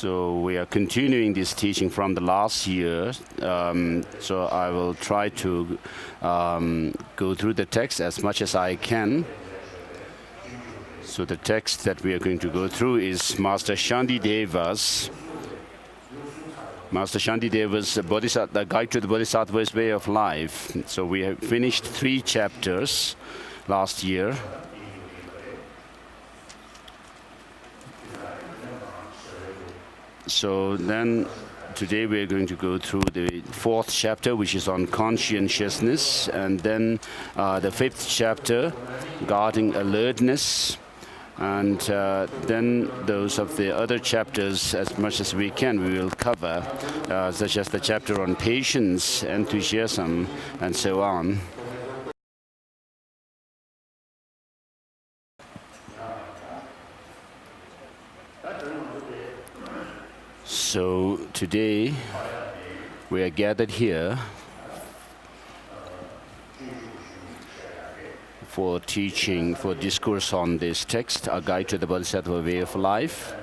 So we are continuing this teaching from the last year. So I will try to go through the text as much as I can. So the text that we are going to go through is Master Shantideva's the Guide to the Bodhisattva's Way of Life. So we have finished 3 chapters last year. So then today we are going to go through the 4th chapter, which is on conscientiousness, and then the 5th chapter, guarding alertness, and then those of the other chapters, as much as we can, we will cover, such as the chapter on patience, enthusiasm, and so on. So today we are gathered here for teaching, for discourse on this text, A Guide to the Bodhisattva Way of Life.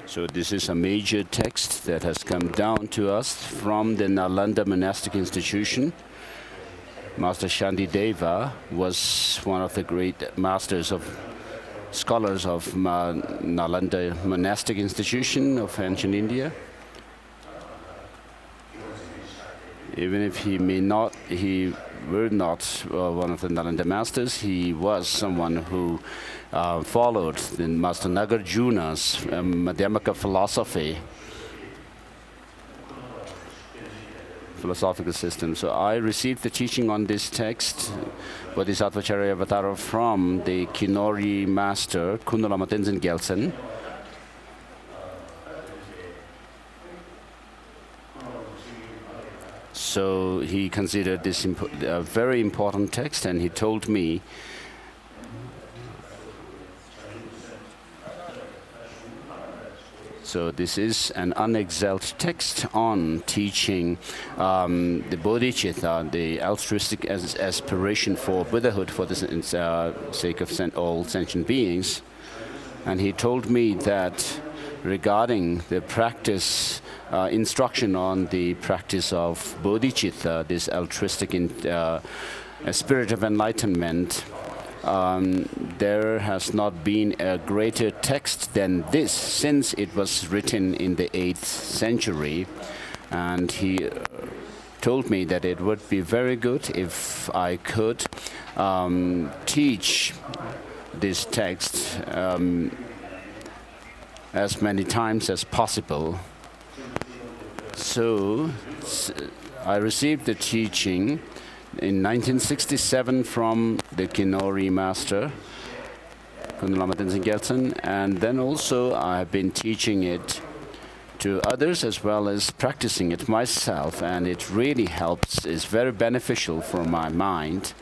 So this is a major text that has come down to us from the Nalanda monastic institution. Master Shantideva was one of the great scholars of Nalanda monastic institution of ancient India. Even if he were not one of the Nalanda masters, he was someone who followed the Master Nagarjuna's Madhyamaka philosophical system. So I received the teaching on this text, Bodhisattva Charyavatara, from the Kinori master, Lama Tenzin Gyaltsen. So he considered this a very important text, and he told me so this is an unexcelled text on teaching the bodhicitta, the altruistic aspiration for Buddhahood for the sake of all sentient beings. And he told me that regarding the practice, instruction on the practice of bodhicitta, this altruistic spirit of enlightenment, there has not been a greater text than this since it was written in the 8th century. And he told me that it would be very good if I could teach this text as many times as possible. So I received the teaching in 1967 from the Kinori master, Lama Tenzin Gyaltsen, and then also I have been teaching it to others as well as practicing it myself, and it really helps, is very beneficial for my mind.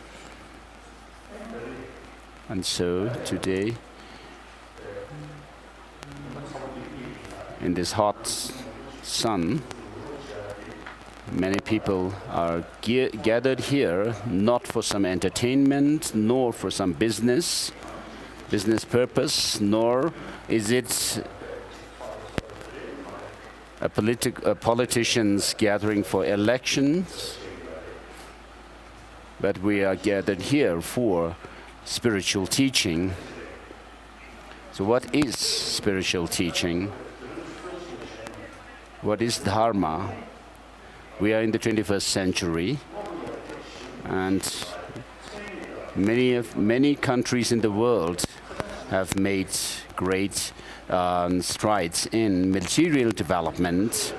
And so today, in this hot sun, many people are gathered here not for some entertainment, nor for some business purpose, nor is it a politician's gathering for elections, but we are gathered here for spiritual teaching. So what is spiritual teaching? What is Dharma? We are in the 21st century, and many countries in the world have made great strides in material development.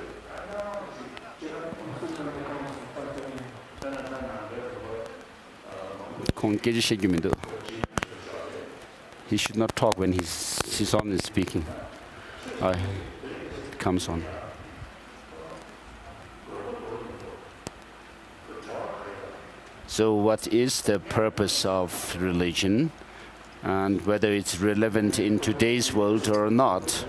He should not talk when his on is speaking. It comes on. So what is the purpose of religion, and whether it's relevant in today's world or not?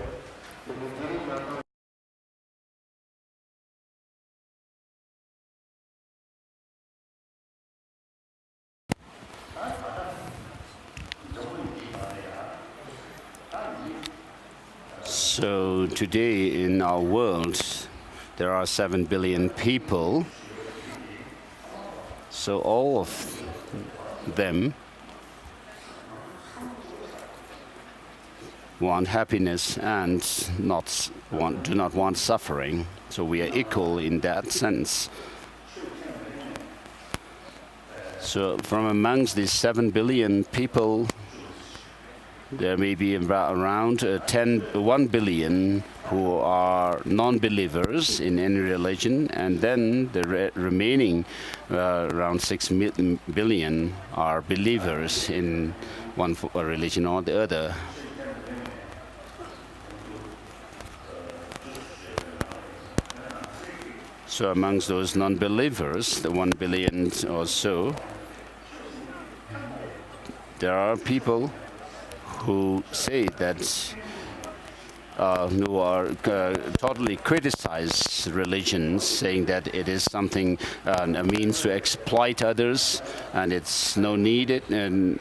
So today in our world, there are 7 billion people. So all of them want happiness and do not want suffering. So we are equal in that sense. So from amongst these 7 billion people, there may be around 1 billion who are non-believers in any religion, and then the remaining around 6 billion are believers in one religion or the other. So amongst those non-believers, the 1 billion or so, there are people who say that, who are totally criticize religions, saying that it is something, a means to exploit others, and it's no needed. And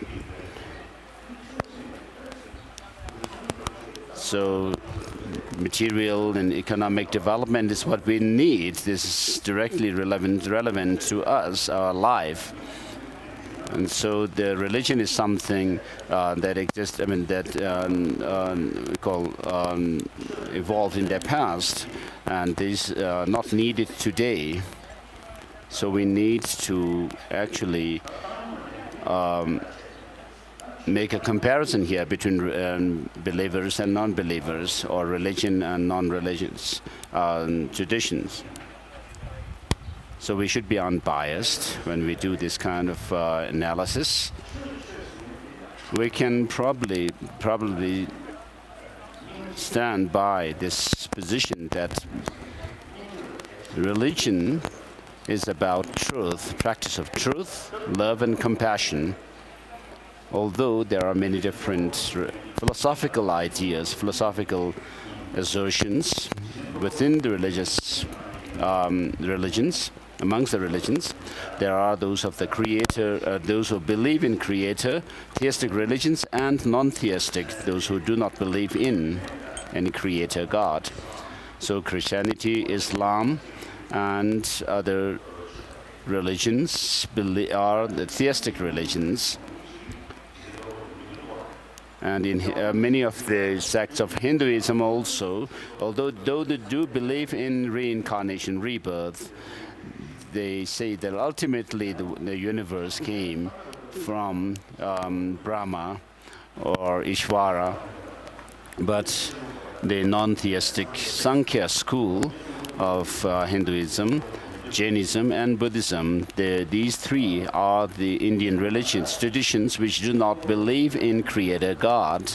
so material and economic development is what we need. This is directly relevant to us, our life. And so the religion is something that exists, that we call evolved in the past, and is not needed today. So we need to actually make a comparison here between believers and non-believers, or religion and non-religions traditions. So we should be unbiased when we do this kind of analysis. We can probably stand by this position that religion is about truth, practice of truth, love and compassion. Although there are many different philosophical ideas, philosophical assertions within the religious religions, amongst the religions, there are those of the Creator, those who believe in Creator, theistic religions, and non-theistic, those who do not believe in any Creator God. So Christianity, Islam, and other religions are the theistic religions. And in many of the sects of Hinduism also, although they do believe in reincarnation, rebirth, they say that ultimately the universe came from Brahma or Ishvara. But the non-theistic Sankhya school of Hinduism, Jainism and Buddhism, these three are the Indian religions, traditions which do not believe in Creator God.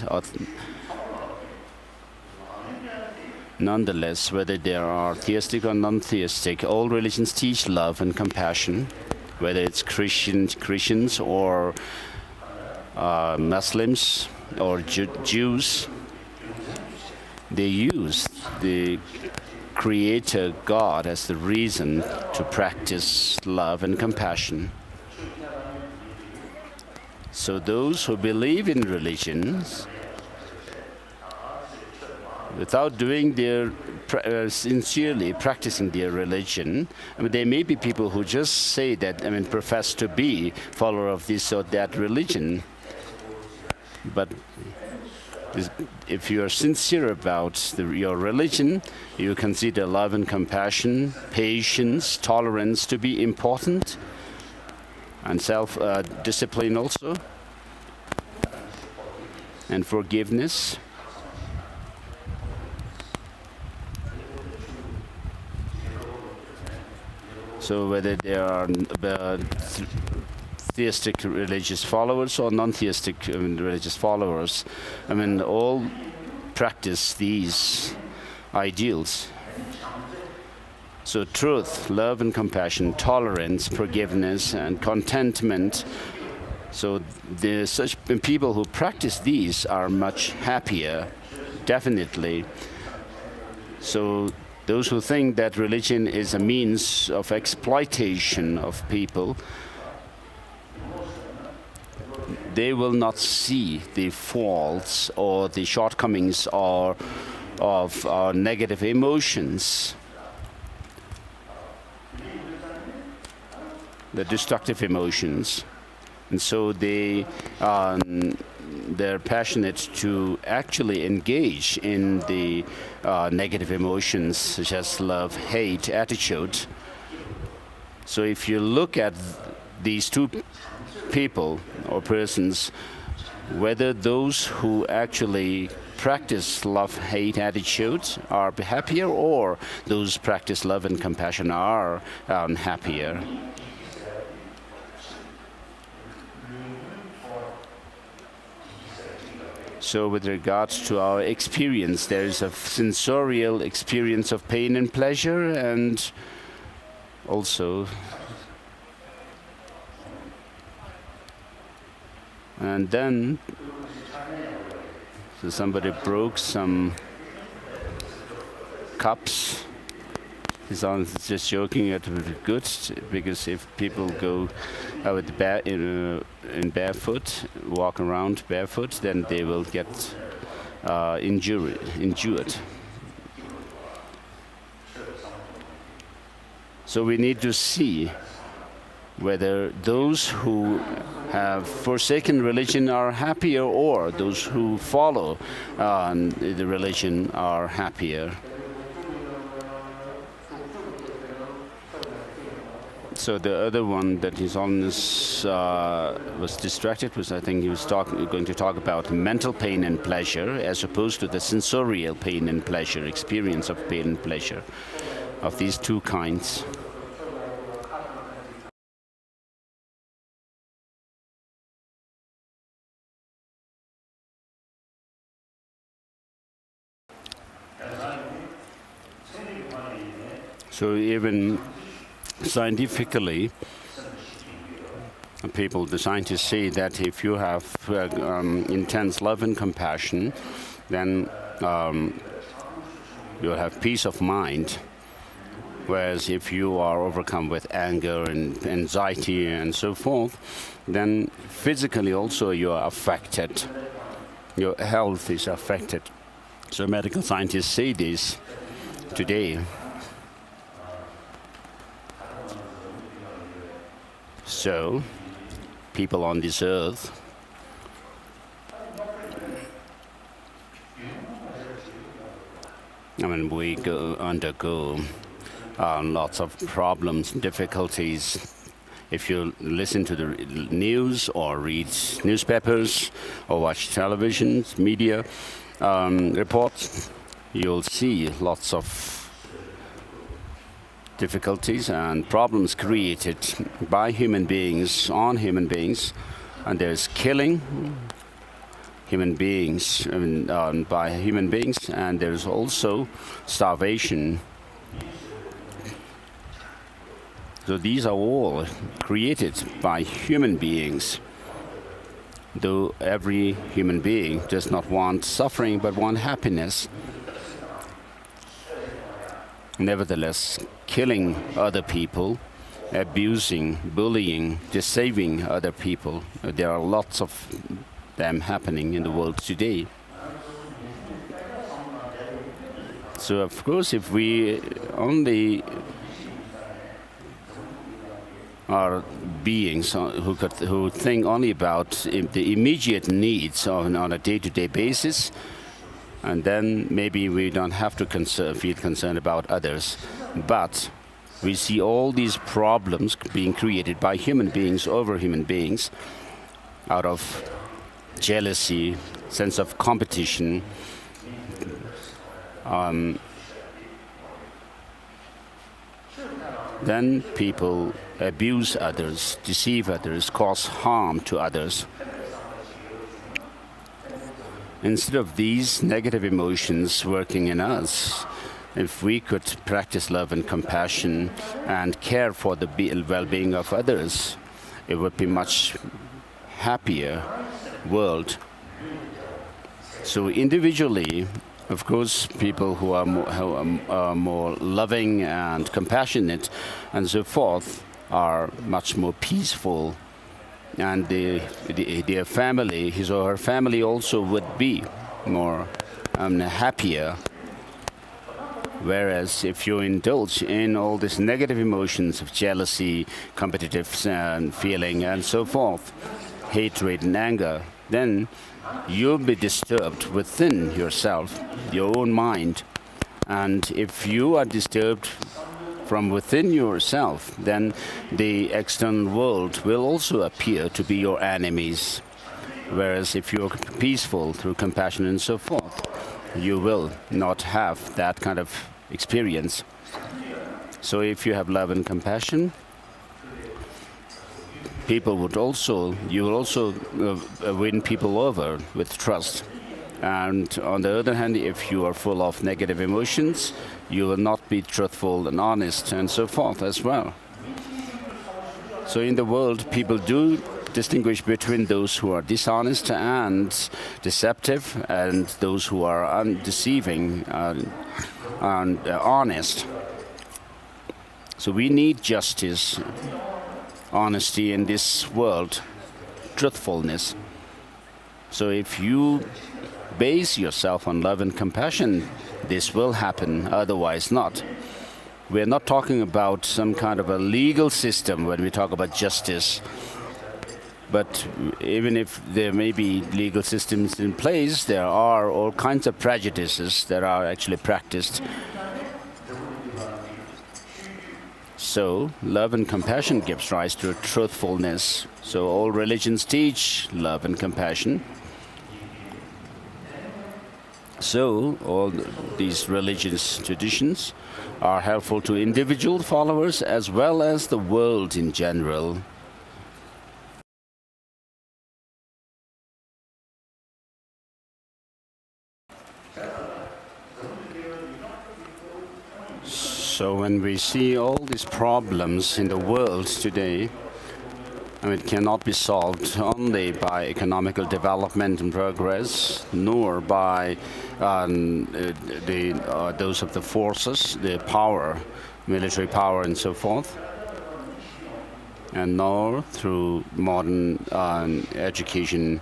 Nonetheless, whether they are theistic or non-theistic, all religions teach love and compassion, whether it's Christians or Muslims or Jews. They use the Creator God as the reason to practice love and compassion. So those who believe in religions, without doing their sincerely practicing their religion, there may be people who just say that, profess to be follower of this or that religion, but if you are sincere about your religion, you consider love and compassion, patience, tolerance to be important, and self-discipline also, and forgiveness. So whether they are theistic religious followers or non-theistic religious followers, all practice these ideals. So truth, love and compassion, tolerance, forgiveness and contentment. So such people who practice these are much happier, definitely. So those who think that religion is a means of exploitation of people, they will not see the faults or the shortcomings or of negative emotions, the destructive emotions. And so they're passionate to actually engage in the negative emotions such as love, hate, attitude. So if you look at these two people or persons, whether those who actually practice love, hate attitudes are happier, or those practice love and compassion are happier. So with regards to our experience, there is a sensorial experience of pain and pleasure, and also and then so somebody broke some cups. I'm just joking, it would be good, because if people go with in barefoot, walk around barefoot, then they will get injured. So we need to see whether those who have forsaken religion are happier, or those who follow the religion are happier. So the other one that His Holiness was distracted was, I think he was going to talk about mental pain and pleasure as opposed to the sensorial pain and pleasure, experience of pain and pleasure, of these two kinds. So even scientifically, the scientists say that if you have intense love and compassion, then you'll have peace of mind. Whereas if you are overcome with anger and anxiety and so forth, then physically also you are affected. Your health is affected. So medical scientists say this today. So, people on this earth we undergo lots of problems and difficulties. If you listen to the news or read newspapers or watch television, media reports, you'll see lots of difficulties and problems created by human beings on human beings, and there's killing human beings by human beings, and there's also starvation. So these are all created by human beings, though every human being does not want suffering but want happiness. Nevertheless, killing other people, abusing, bullying, deceiving other people, there are lots of them happening in the world today. So of course, if we only are beings who think only about the immediate needs on a day-to-day basis, and then maybe we don't have to feel concerned about others. But we see all these problems being created by human beings over human beings out of jealousy, sense of competition, then people abuse others, deceive others, cause harm to others. Instead of these negative emotions working in us, if we could practice love and compassion and care for the well-being of others, it would be much happier world. So individually, of course, people who are more loving and compassionate and so forth are much more peaceful, and their family, his or her family, also would be more happier Whereas if you indulge in all these negative emotions of jealousy, competitive feeling, and so forth, hatred and anger, then you'll be disturbed within yourself, your own mind. And if you are disturbed from within yourself, then the external world will also appear to be your enemies. Whereas if you're peaceful through compassion and so forth, you will not have that kind of experience. So if you have love and compassion, you will also win people over with trust. And on the other hand, if you are full of negative emotions, you will not be truthful and honest and so forth as well. So in the world, people do distinguish between those who are dishonest and deceptive and those who are undeceiving and honest. So we need justice, honesty in this world, truthfulness. So if you base yourself on love and compassion, this will happen, otherwise not. We're not talking about some kind of a legal system when we talk about justice. But even if there may be legal systems in place, there are all kinds of prejudices that are actually practiced. So love and compassion gives rise to truthfulness. So all religions teach love and compassion. So all these religious traditions are helpful to individual followers as well as the world in general. So when we see all these problems in the world today, it cannot be solved only by economical development and progress, nor by those of the forces, the power, military power and so forth, and nor through modern education.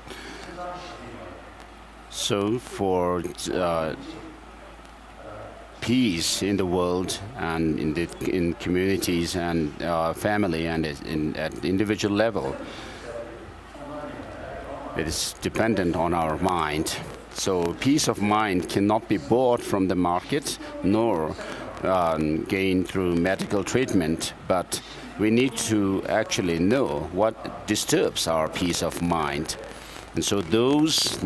So for peace in the world and in communities and family and at individual level, it is dependent on our mind. So peace of mind cannot be bought from the market nor gained through medical treatment, but we need to actually know what disturbs our peace of mind. And so those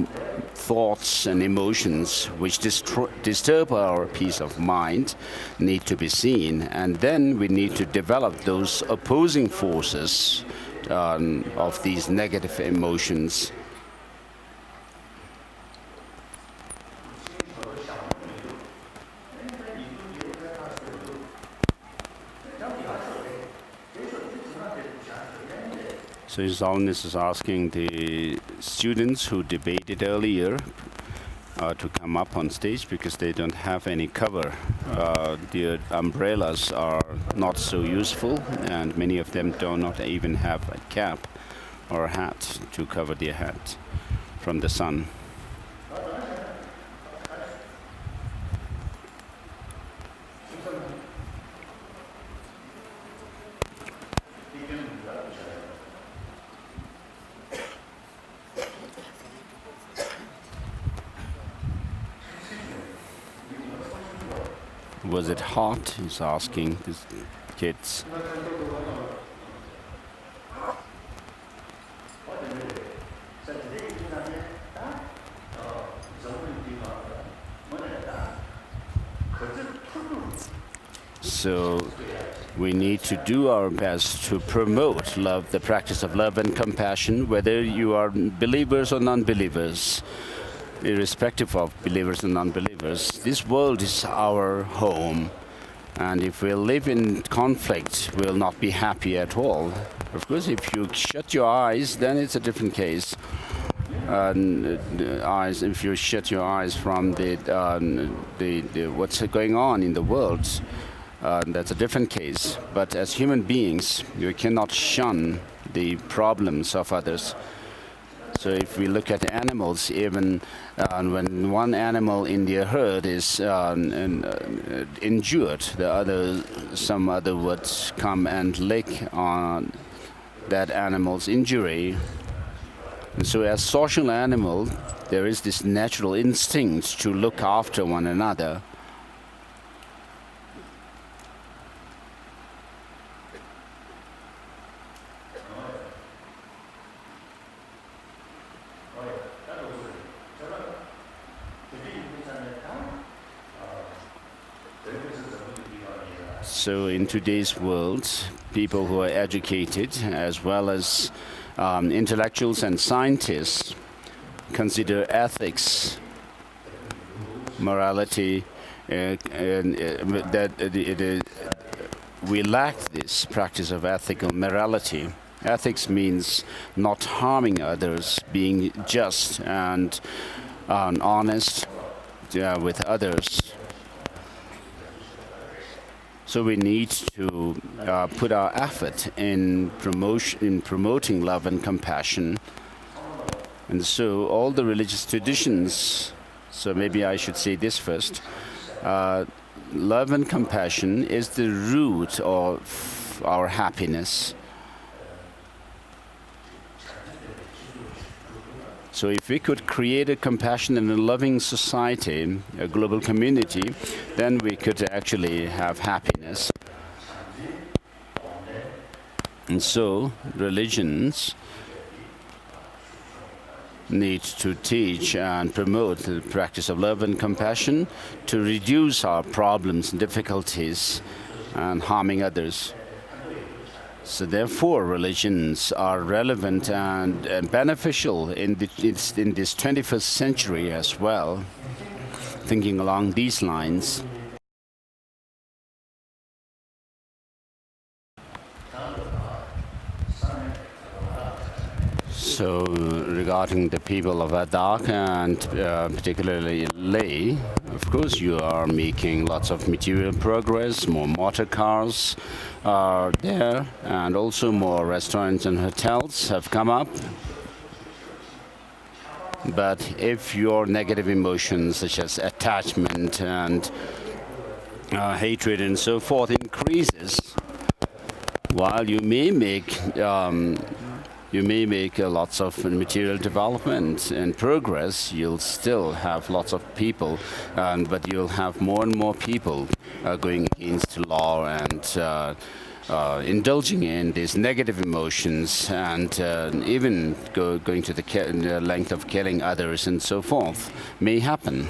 thoughts and emotions which disturb our peace of mind need to be seen, and then we need to develop those opposing forces of these negative emotions. So His Holiness is asking the students who debated earlier to come up on stage because they don't have any cover. Their umbrellas are not so useful, and many of them do not even have a cap or a hat to cover their head from the sun. Was it hot? He's asking the kids. So we need to do our best to promote love, the practice of love and compassion, whether you are believers or non-believers. Irrespective of believers and non-believers, this world is our home, and if we live in conflict, we'll not be happy at all. Of course, if you shut your eyes, then it's a different case. If you shut your eyes from what's going on in the world, that's a different case. But as human beings, you cannot shun the problems of others. So if we look at animals, even when one animal in the herd is injured, some other would come and lick on that animal's injury. And so as social animal, there is this natural instinct to look after one another. So in today's world, people who are educated, as well as intellectuals and scientists, consider ethics, morality, we lack this practice of ethical morality. Ethics means not harming others, being just and honest with others. So we need to put our effort in promoting love and compassion. And so all the religious traditions, so maybe I should say this first, love and compassion is the root of our happiness. So if we could create a compassionate and a loving society, a global community, then we could actually have happiness. And so religions need to teach and promote the practice of love and compassion to reduce our problems and difficulties and harming others. So therefore, religions are relevant and beneficial in this 21st century as well, thinking along these lines. So regarding the people of Ladakh and particularly Leh, of course you are making lots of material progress, more motor cars are there, and also more restaurants and hotels have come up. But if your negative emotions such as attachment and hatred and so forth increases, while you may make lots of material development and progress, you'll still have lots of people, but you'll have more and more people going against law and indulging in these negative emotions and even going to the length of killing others and so forth may happen.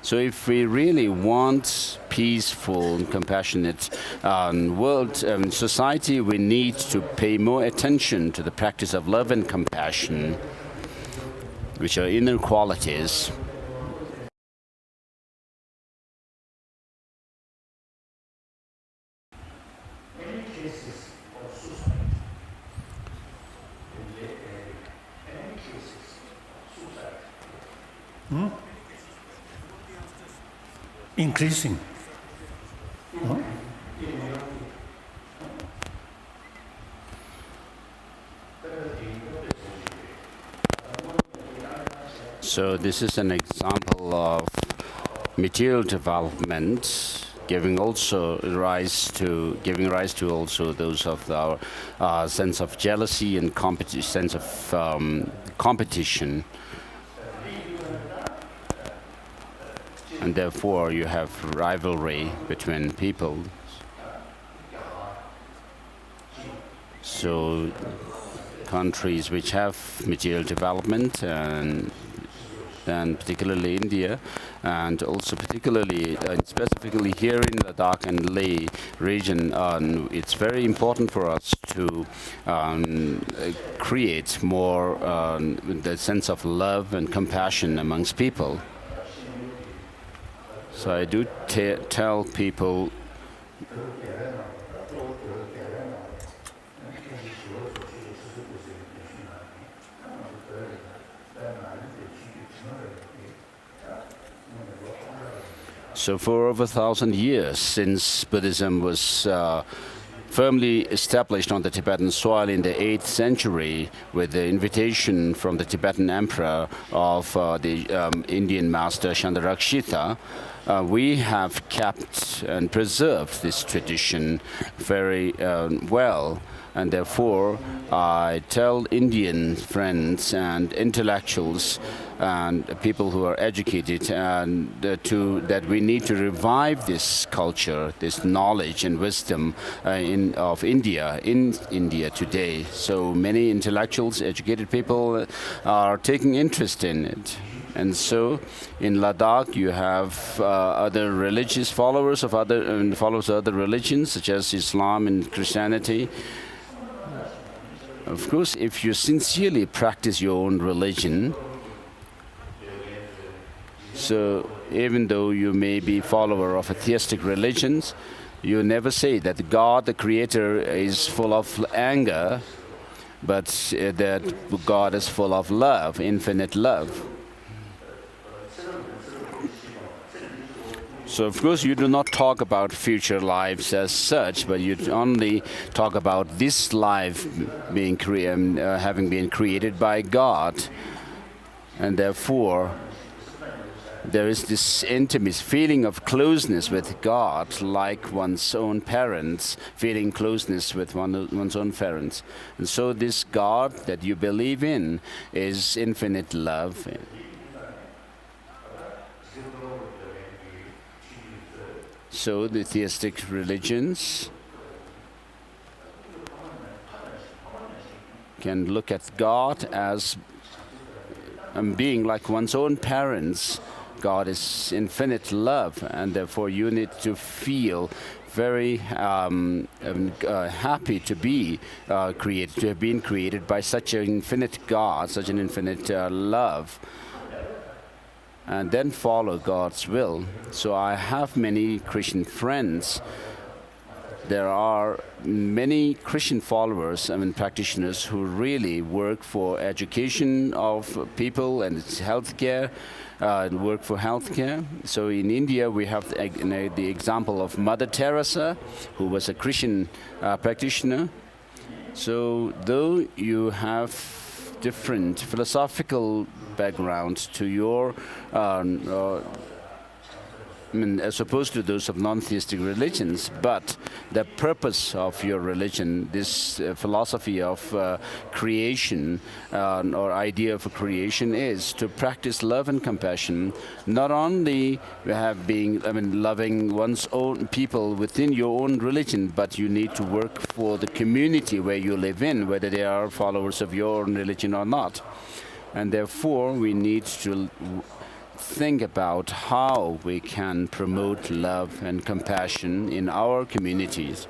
So if we really want peaceful, compassionate world society, we need to pay more attention to the practice of love and compassion, which are inner qualities. Increasing. So this is an example of material development giving rise to also those of our sense of jealousy and sense of competition. And therefore you have rivalry between people. So countries which have material development and particularly India, and also particularly specifically here in Ladakh and Leh region, it's very important for us to create more the sense of love and compassion amongst people. So I do tell people so for over 1,000 years since Buddhism was firmly established on the Tibetan soil in the 8th century with the invitation from the Tibetan emperor of the Indian master Shantideva. We have kept and preserved this tradition very well. And therefore, I tell Indian friends and intellectuals and people who are educated that we need to revive this culture, this knowledge and wisdom of India, in India today. So many intellectuals, educated people are taking interest in it. And so, in Ladakh, you have other religious followers of other religions, such as Islam and Christianity. Of course, if you sincerely practice your own religion, so even though you may be follower of atheistic religions, you never say that God, the Creator, is full of anger, but that God is full of love, infinite love. So, of course, you do not talk about future lives as such, but you only talk about this life being having been created by God. And therefore, there is this intimate feeling of closeness with God, like one's own parents, feeling closeness with one's own parents. And so this God that you believe in is infinite love. So the theistic religions can look at God as being like one's own parents. God is infinite love, and therefore you need to feel very happy to be created, to have been created by such an infinite God, such an infinite love. And then follow God's will. So I have many Christian friends. There are many Christian followers, practitioners who really work for education of people and healthcare, work for healthcare. So in India, we have the example of Mother Teresa, who was a Christian practitioner. So though you have different philosophical backgrounds to your, as opposed to those of non-theistic religions, but the purpose of your religion, this philosophy of creation or idea of creation, is to practice love and compassion, not only loving one's own people within your own religion, but you need to work for the community where you live in, whether they are followers of your own religion or not. And therefore, we need to think about how we can promote love and compassion in our communities,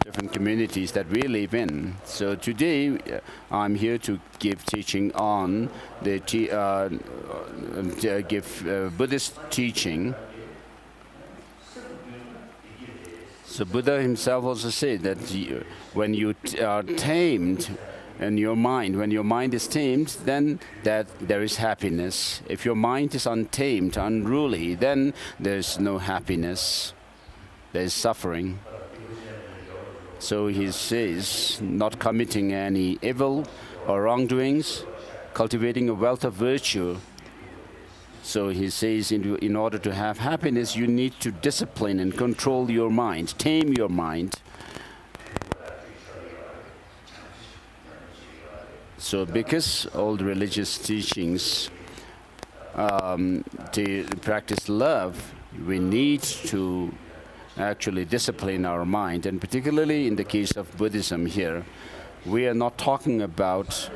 different communities that we live in. So today, I'm here to give teaching on give Buddhist teaching. So Buddha himself also said that when you are tamed, and when your mind is tamed, then that there is happiness. If your mind is untamed, unruly, then there is no happiness. There is suffering. So he says, not committing any evil or wrongdoings, cultivating a wealth of virtue. So he says, in order to have happiness, you need to discipline and control your mind, tame your mind. So because all the religious teachings to practice love, we need to actually discipline our mind. And particularly in the case of Buddhism here, we are not talking about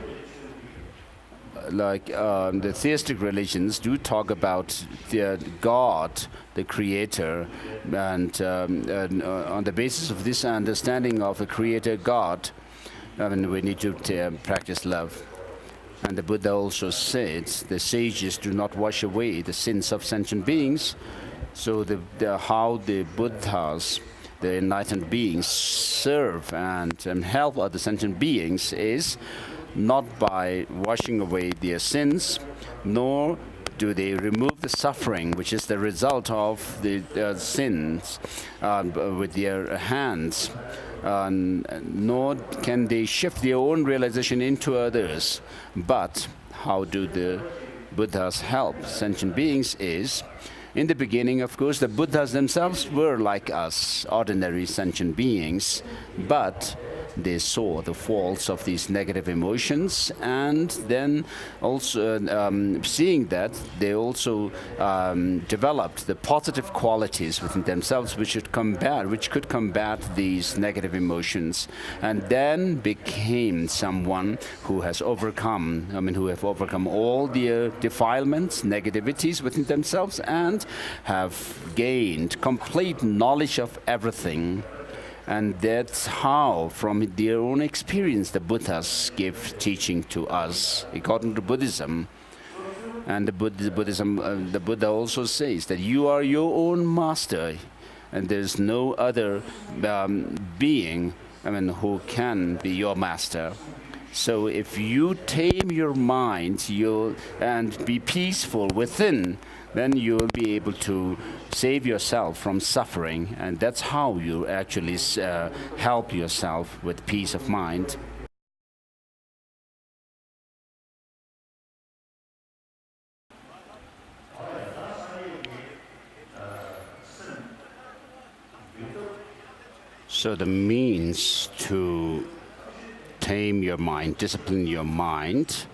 the theistic religions do talk about the God, the Creator, and on the basis of this understanding of a Creator God, we need to practice love. And the Buddha also said the sages do not wash away the sins of sentient beings. So how the Buddhas, the enlightened beings, serve and help other sentient beings is not by washing away their sins, nor do they remove the suffering, which is the result of the sins, with their hands. Nor can they shift their own realization into others. But how do the Buddhas help sentient beings is, in the beginning, of course, the Buddhas themselves were like us, ordinary sentient beings, but they saw the faults of these negative emotions, and then also seeing that, they also developed the positive qualities within themselves which could combat these negative emotions, and then became someone who has overcome, who have overcome all the defilements, negativities within themselves, and have gained complete knowledge of everything. And that's how, from their own experience, the Buddhas give teaching to us, according to Buddhism. And the Buddha also says that you are your own master, and there's no other being, who can be your master. So if you tame your mind, and be peaceful within, then you'll be able to save yourself from suffering, and that's how you actually help yourself with peace of mind. So the means to tame your mind, discipline your mind,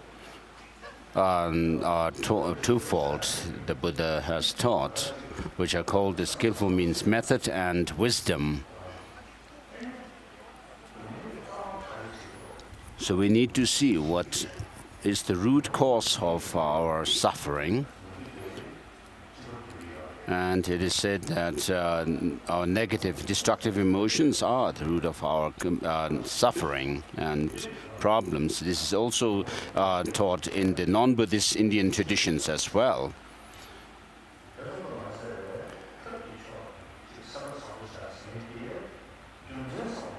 are twofold, the Buddha has taught, which are called the skillful means method and wisdom. So we need to see what is the root cause of our suffering. And it is said that our negative, destructive emotions are the root of our suffering and problems. This is also taught in the non-Buddhist Indian traditions as well.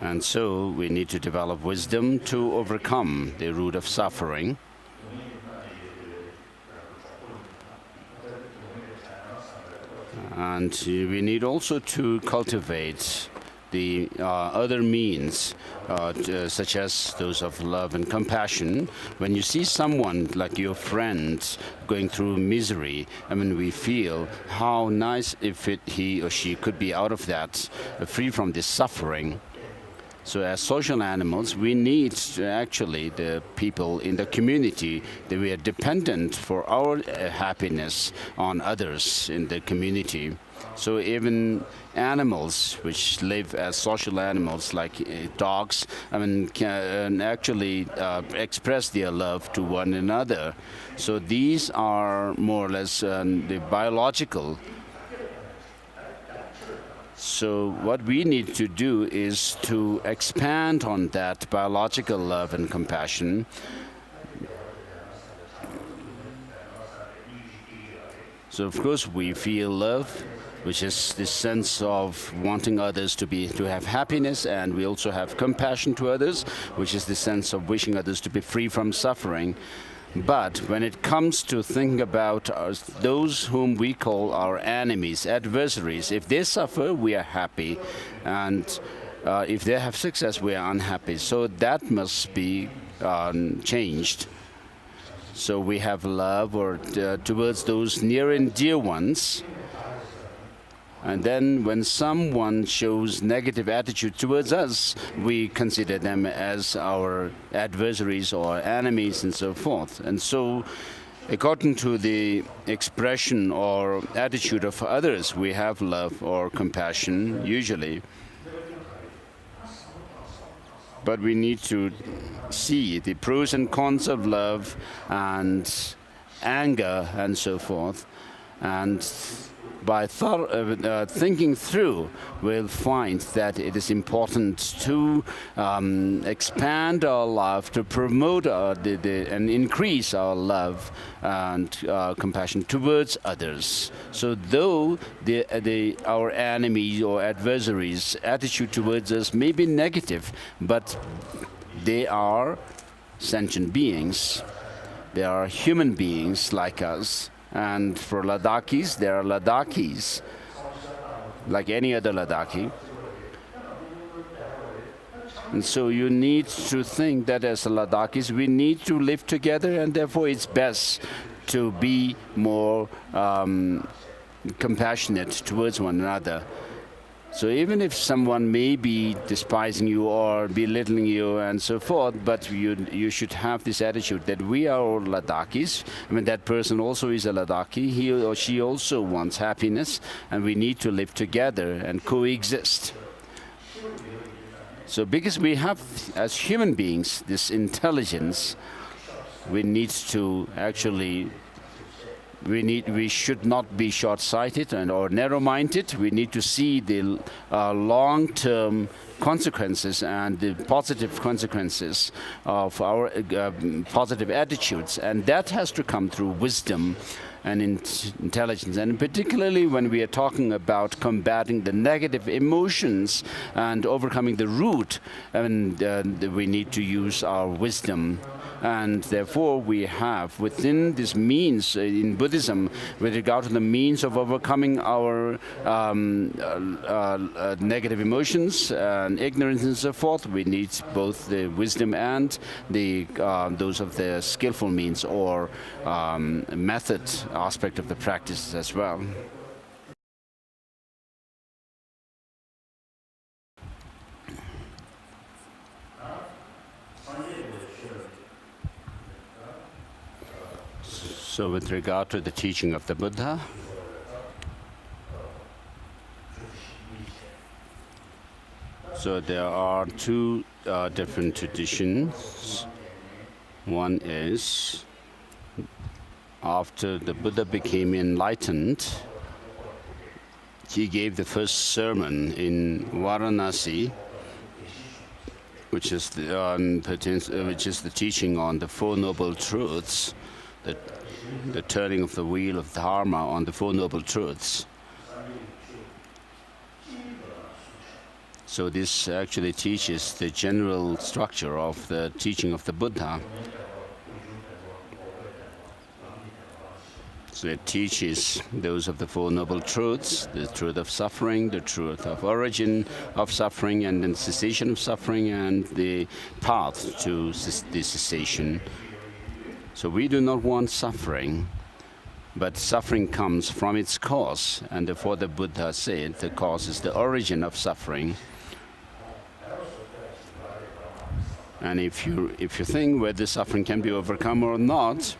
And so we need to develop wisdom to overcome the root of suffering. And we need also to cultivate the other means, such as those of love and compassion. When you see someone like your friend going through misery, we feel how nice if he or she could be out of that, free from this suffering. So as social animals, we need actually the people in the community, that we are dependent for our happiness on others in the community. So even animals which live as social animals like dogs, can actually express their love to one another. So these are more or less the biological. So what we need to do is to expand on that biological love and compassion. So of course we feel love, which is this sense of wanting others to have happiness, and we also have compassion to others, which is the sense of wishing others to be free from suffering. But when it comes to thinking about those whom we call our enemies, adversaries, if they suffer, we are happy. And if they have success, we are unhappy. So that must be changed. So we have love towards those near and dear ones. And then when someone shows negative attitude towards us, we consider them as our adversaries or enemies and so forth. And so according to the expression or attitude of others, we have love or compassion usually. But we need to see the pros and cons of love and anger and so forth. And by thinking through, we'll find that it is important to expand our love, to promote and increase our love and compassion towards others. So though our enemies or adversaries' attitude towards us may be negative, but they are sentient beings. They are human beings like us. And for Ladakis, there are Ladakis, like any other Ladakhi. And so you need to think that as Ladakis, we need to live together, and therefore it's best to be more compassionate towards one another. So even if someone may be despising you or belittling you and so forth, but you should have this attitude that we are all Ladakis. I mean, that person also is a Ladakhi. He or she also wants happiness, and we need to live together and coexist. So because we have, as human beings, this intelligence, we need to actually we should not be short-sighted or narrow-minded. We need to see the long-term consequences and the positive consequences of our positive attitudes, and that has to come through wisdom and intelligence, and particularly when we are talking about combating the negative emotions and overcoming the root, and we need to use our wisdom. And therefore we have within this means in Buddhism, with regard to the means of overcoming our negative emotions and ignorance and so forth, we need both the wisdom and the those of the skillful means or method aspect of the practice as well. So with regard to the teaching of the Buddha, so there are two different traditions. One is after the Buddha became enlightened, he gave the first sermon in Varanasi, which is the teaching on the Four Noble Truths, the turning of the wheel of Dharma on the Four Noble Truths. So this actually teaches the general structure of the teaching of the Buddha. So it teaches those of the Four Noble Truths, the truth of suffering, the truth of origin of suffering, and then cessation of suffering, and the path to the cessation. So we do not want suffering, but suffering comes from its cause, and therefore the Buddha said the cause is the origin of suffering. And if you think whether suffering can be overcome or not,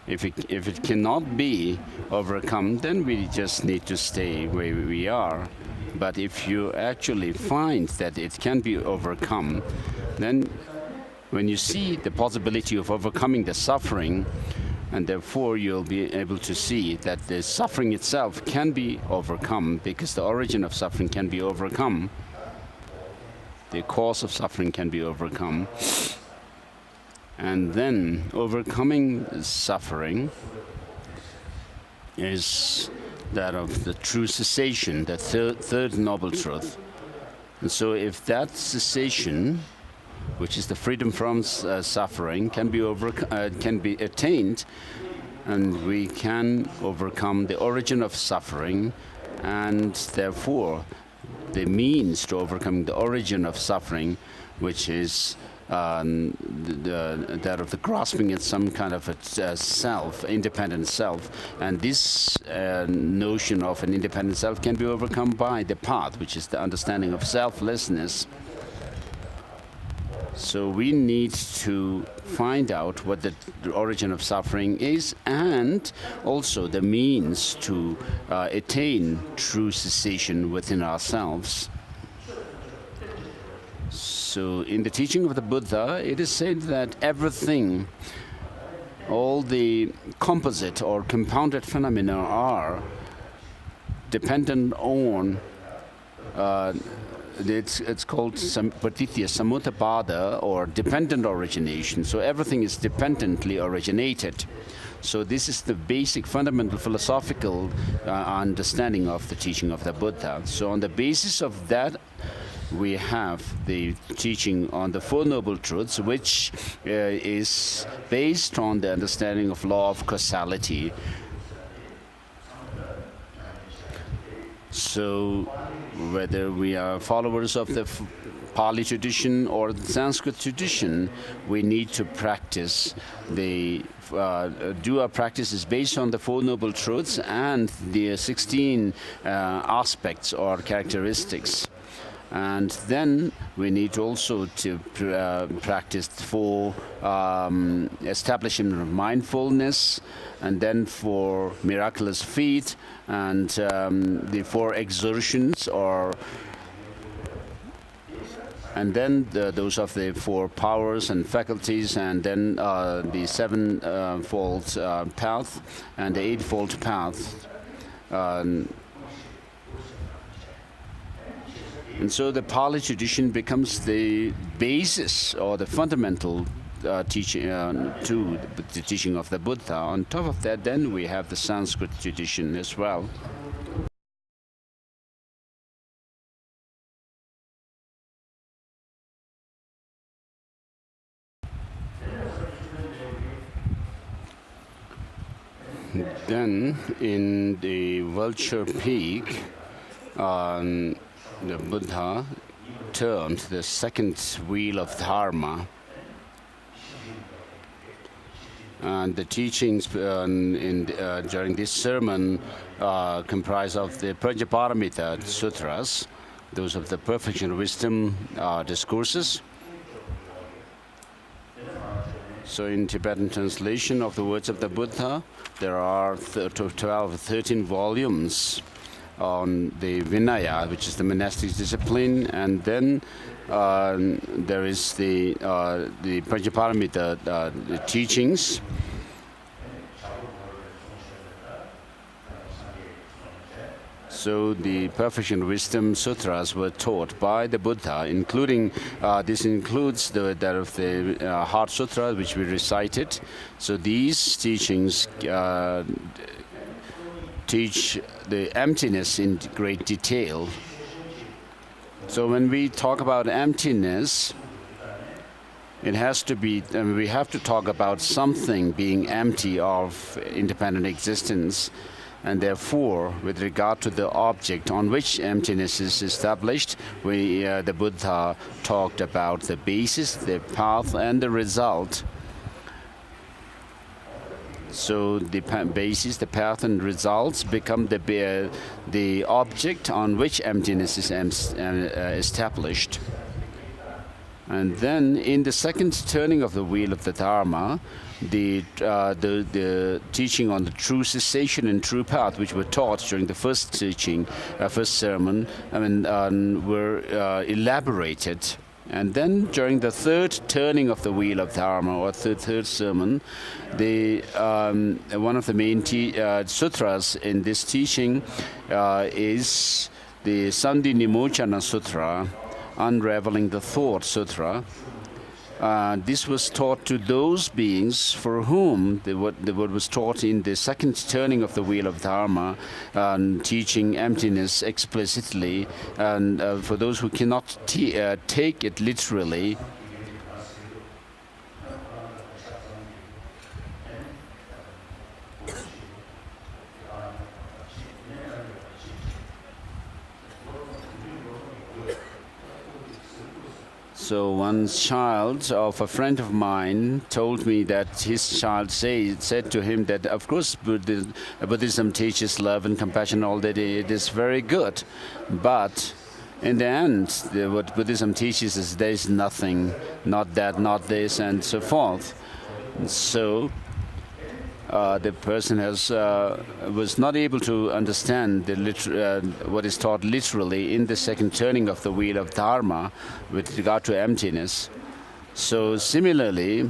if it cannot be overcome, then we just need to stay where we are. But if you actually find that it can be overcome, then when you see the possibility of overcoming the suffering, and therefore you'll be able to see that the suffering itself can be overcome, because the origin of suffering can be overcome. The cause of suffering can be overcome. And then overcoming suffering is that of the true cessation, the third noble truth. And so if that cessation, which is the freedom from suffering, can be attained, and we can overcome the origin of suffering, and therefore the means to overcoming the origin of suffering, which is that of the grasping at some kind of a self, independent self. And this notion of an independent self can be overcome by the path, which is the understanding of selflessness. So we need to find out what the origin of suffering is, and also the means to attain true cessation within ourselves. So in the teaching of the Buddha, it is said that everything, all the composite or compounded phenomena are dependent on it's called Pratitya Samutapada, or dependent origination. So everything is dependently originated. So this is the basic fundamental philosophical understanding of the teaching of the Buddha. So on the basis of that we have the teaching on the Four Noble Truths, which is based on the understanding of law of causality. So whether we are followers of the Pali tradition or the Sanskrit tradition, we need to practice do our practices based on the Four Noble Truths and the 16 aspects or characteristics. And then we need also to practice for establishment of mindfulness, and then for miraculous feat, and the four exertions, and then those of the four powers and faculties, and then the sevenfold path and the eightfold path. And so the Pali tradition becomes the basis or the fundamental teaching to the teaching of the Buddha. On top of that, then we have the Sanskrit tradition as well. Then in the Vulture Peak, the Buddha turned the second wheel of Dharma. And the teachings during this sermon comprise of the Prajnaparamita Sutras, those of the perfection of wisdom discourses. So in Tibetan translation of the words of the Buddha, there are 13 volumes on the Vinaya, which is the monastic discipline, and then there is the Prajnaparamita teachings. So the Perfection Wisdom Sutras were taught by the Buddha, including, this includes that of the Heart Sutra, which we recited. So these teachings teach the emptiness in great detail. So when we talk about emptiness, it has to be, we have to talk about something being empty of independent existence. And therefore, with regard to the object on which emptiness is established, the Buddha talked about the basis, the path, and the result. So the basis, the path, and results become the object on which emptiness is established. And then in the second turning of the wheel of the Dharma, the teaching on the true cessation and true path, which were taught during the first teaching, first sermon, were elaborated. And then during the third turning of the wheel of Dharma, or third sermon, one of the main sutras in this teaching is the Sandhi Nimochana Sutra, Unraveling the Thought Sutra. This was taught to those beings for whom what was taught in the second turning of the wheel of Dharma, teaching emptiness explicitly, and for those who cannot take it literally. So one child of a friend of mine told me that his child said to him that, of course, Buddhism teaches love and compassion all that. It is very good. But in the end, what Buddhism teaches is there is nothing, not that, not this, and so forth. So the person was not able to understand what is taught literally in the second turning of the wheel of Dharma with regard to emptiness. So similarly,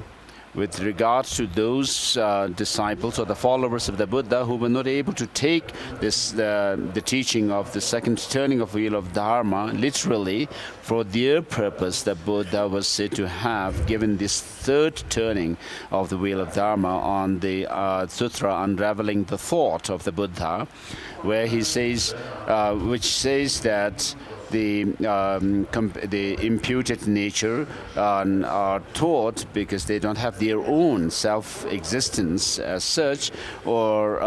with regard to those disciples or the followers of the Buddha who were not able to take the teaching of the second turning of the wheel of Dharma literally, for their purpose the Buddha was said to have given this third turning of the wheel of Dharma on the Sutra Unraveling the Thought of the Buddha, where he says, which says that the imputed nature are taught because they don't have their own self-existence as such, or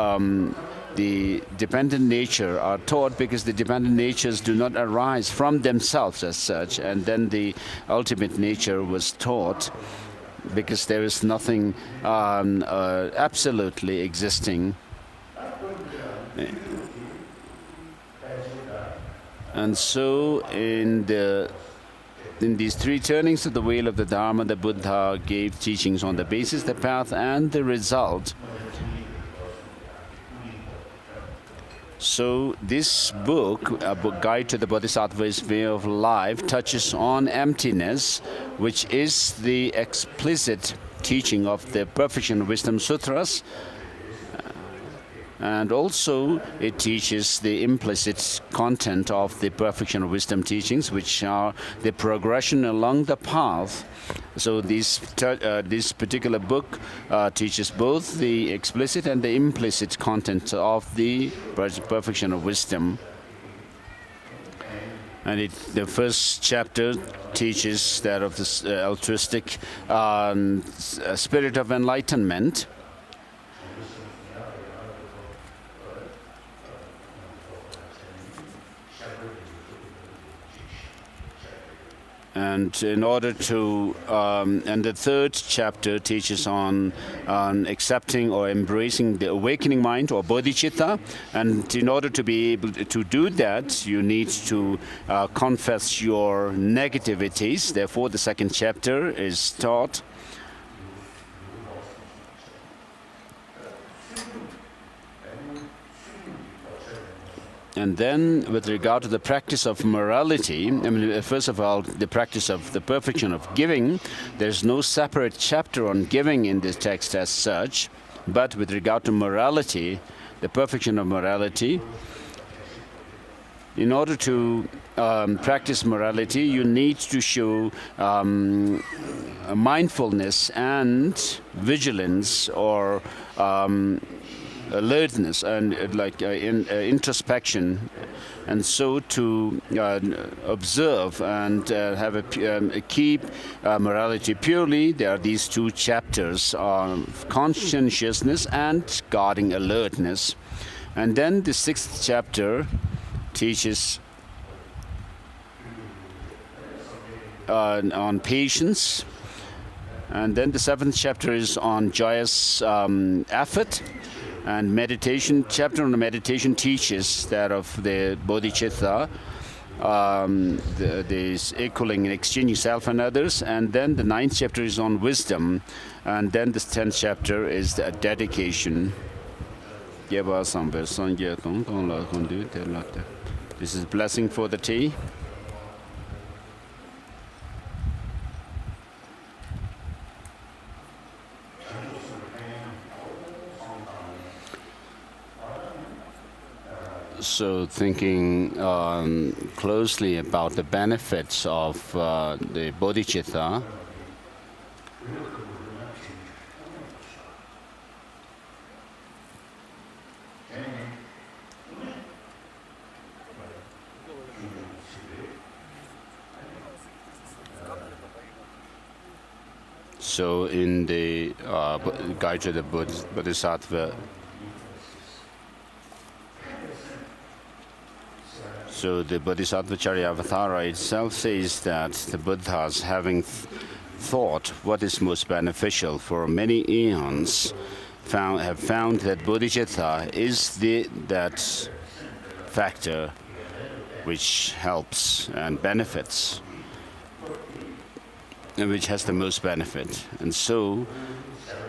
the dependent nature are taught because the dependent natures do not arise from themselves as such, and then the ultimate nature was taught because there is nothing absolutely existing. And so in these three turnings of the wheel of the Dharma, the Buddha gave teachings on the basis, the path, and the result. So this book, a book Guide to the Bodhisattva's Way of Life, touches on emptiness, which is the explicit teaching of the Perfection of Wisdom Sutras. And also it teaches the implicit content of the Perfection of Wisdom teachings, which are the progression along the path. So this particular book teaches both the explicit and the implicit content of the Perfection of Wisdom. And the first chapter teaches that of the altruistic spirit of enlightenment. And in order to, and the third chapter teaches on accepting or embracing the awakening mind, or bodhicitta. And in order to be able to do that, you need to confess your negativities. Therefore, the second chapter is taught. And then, with regard to the practice of morality, I mean, first of all, the practice of the perfection of giving, there's no separate chapter on giving in this text as such. But with regard to morality, the perfection of morality, in order to practice morality, you need to show mindfulness and vigilance, or alertness, and introspection, and so to observe and keep morality purely. There are these two chapters of conscientiousness and guarding alertness. And then the sixth chapter teaches on patience, and then the seventh chapter is on joyous effort. And meditation, chapter on the meditation teaches that of the bodhicitta, the equaling and exchanging self and others. And then the ninth chapter is on wisdom. And then the 10th chapter is the dedication. This is blessing for the tea. So thinking closely about the benefits of the bodhicitta, so in the Guide to the Bodhisattva, so the Bodhisattva Charyavatara itself says that the Buddhas, having thought what is most beneficial for many eons, have found that bodhicitta is that factor which helps and benefits, and which has the most benefit. And so,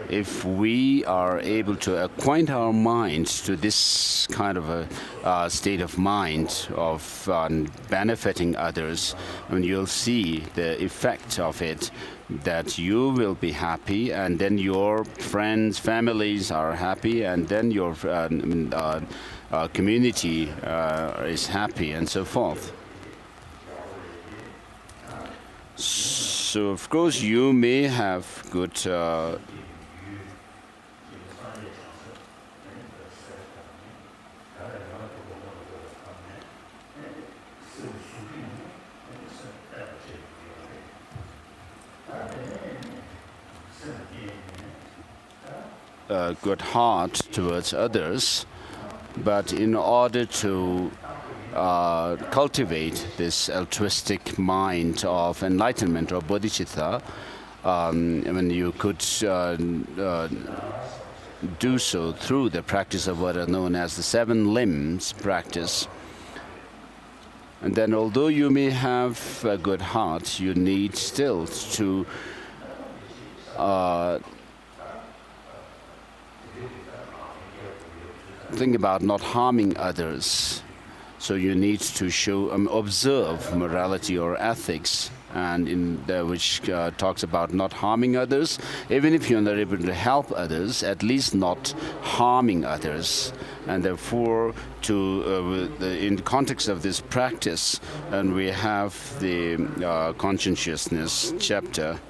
if we are able to acquaint our mind to this kind of a state of mind of benefiting others, and you'll see the effect of it, that you will be happy, and then your friends, families are happy, and then your community is happy, and so forth. So, of course, you may have good a good heart towards others, but in order to cultivate this altruistic mind of enlightenment or bodhisattva, you could do so through the practice of what are known as the 7 limbs practice. And then although you may have a good heart, you need still to think about not harming others. So you need to show, observe morality or ethics, and in the, which talks about not harming others. Even if you're not able to help others, at least not harming others. And therefore, in the context of this practice, and we have the conscientiousness chapter.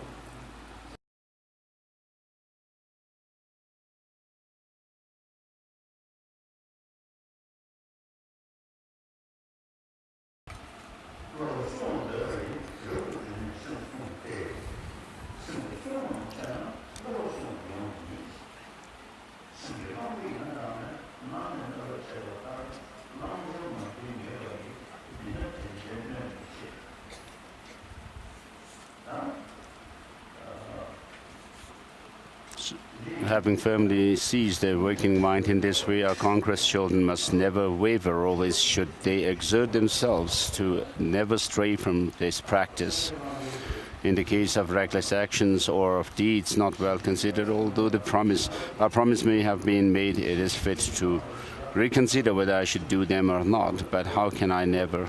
Having firmly seized their working mind in this way, our conquest children must never waver. Always should they exert themselves to never stray from this practice. In the case of reckless actions or of deeds not well considered, although our promise may have been made, it is fit to reconsider whether I should do them or not. But how can I never?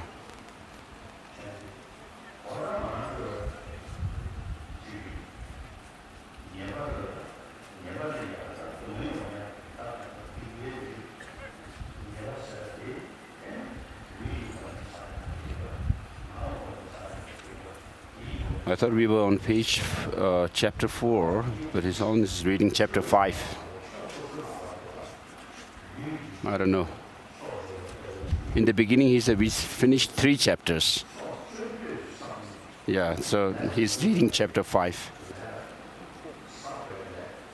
I thought we were on page chapter 4, but he's only reading chapter 5. I don't know. In the beginning, he said we finished 3 chapters. Yeah, so he's reading chapter 5.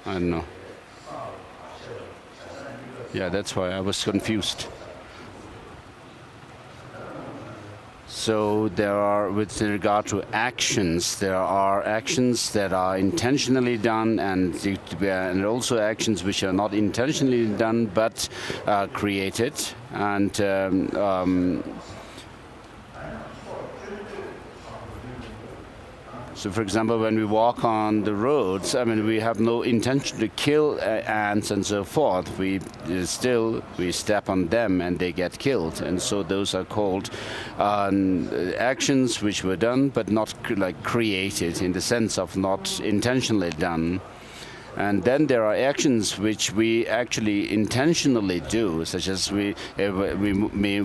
I don't know. Yeah, that's why I was confused. So there are, with regard to actions, there are actions that are intentionally done, and also actions which are not intentionally done but created. And so, for example, when we walk on the roads, we have no intention to kill ants and so forth. We step on them and they get killed. And so those are called actions which were done but not created, in the sense of not intentionally done. And then there are actions which we actually intentionally do, such as we may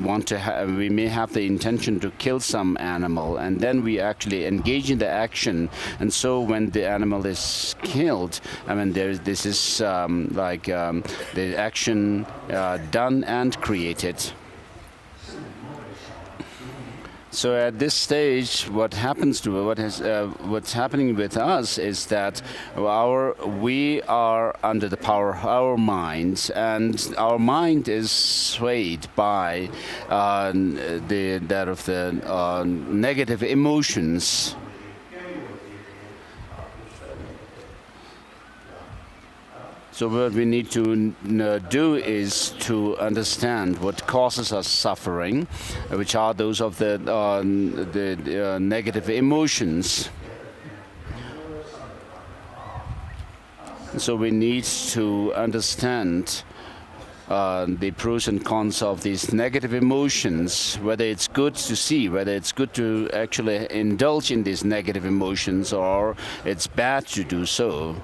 have the intention to kill some animal, and then we actually engage in the action. And so when the animal is killed, this is the action done and created. So at this stage, what's happening with us is that we are under the power of our minds, and our mind is swayed by the negative emotions. So what we need to do is to understand what causes us suffering, which are those of the negative emotions. So we need to understand the pros and cons of these negative emotions, whether it's good to see, whether it's good to actually indulge in these negative emotions, or it's bad to do so.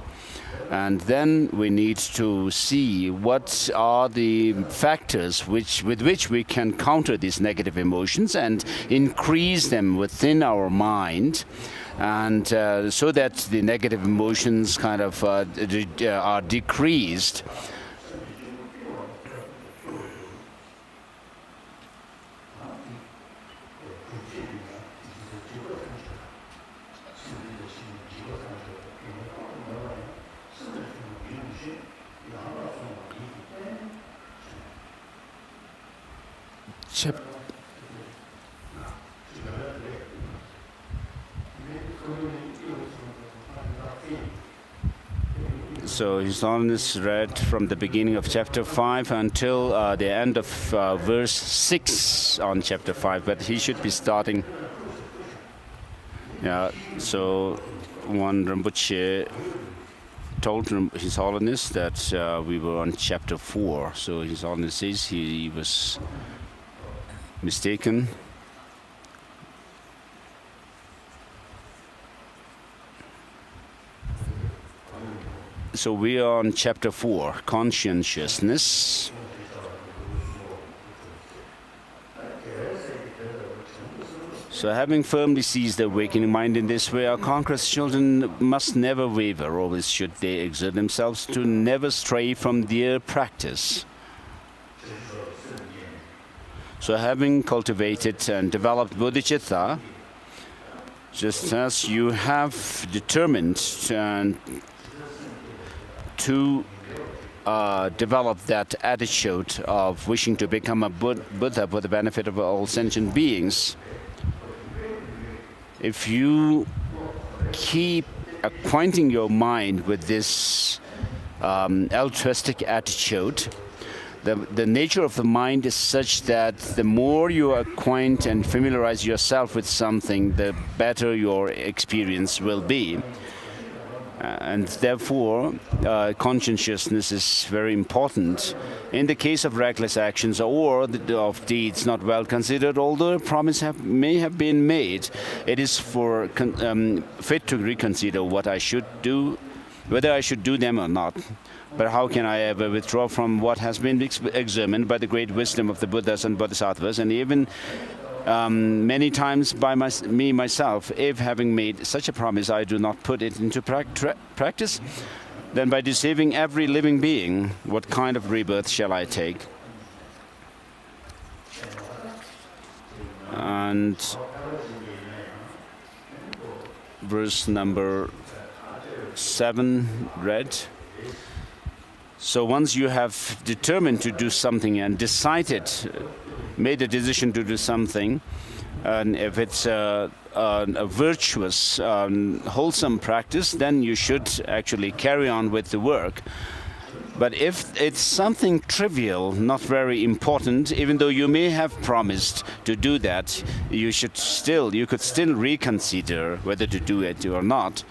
And then we need to see what are the factors with which we can counter these negative emotions and increase them within our mind, and so that the negative emotions kind of are decreased. So His Holiness read from the beginning of chapter 5 until the end of verse 6 on chapter 5, but he should be starting. Yeah, so one Rinpoche told His Holiness that we were on chapter 4, so His Holiness says he was mistaken. So we are on chapter 4, conscientiousness. So having firmly seized the awakening mind in this way, our conqueror's children must never waver, always should they exert themselves to never stray from their practice. So having cultivated and developed bodhicitta, just as you have determined to develop that attitude of wishing to become a Buddha for the benefit of all sentient beings, if you keep acquainting your mind with this altruistic attitude, the nature of the mind is such that the more you acquaint and familiarize yourself with something, the better your experience will be. And therefore, conscientiousness is very important. In the case of reckless actions or of deeds not well considered, although a promise may have been made, it is fit to reconsider what I should do, whether I should do them or not. But how can I ever withdraw from what has been examined by the great wisdom of the Buddhas and Bodhisattvas, and even many times by me myself, if having made such a promise I do not put it into practice, then by deceiving every living being, what kind of rebirth shall I take? And verse number 7 read, so once you have determined to do something and decided, made a decision to do something, and if it's a virtuous, wholesome practice, then you should actually carry on with the work. But if it's something trivial, not very important, even though you may have promised to do that, you could still reconsider whether to do it or not.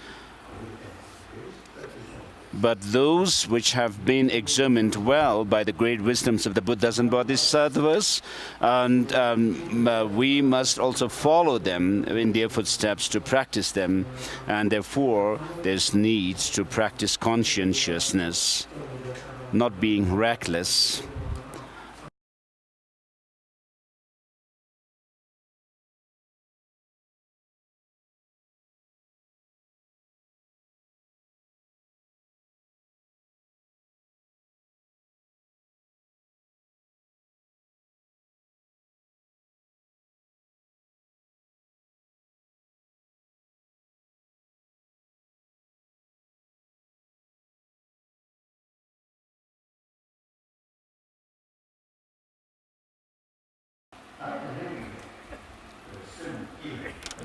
But those which have been examined well by the great wisdoms of the Buddhas and Bodhisattvas, and we must also follow them in their footsteps to practice them, and therefore there's need to practice conscientiousness, not being reckless.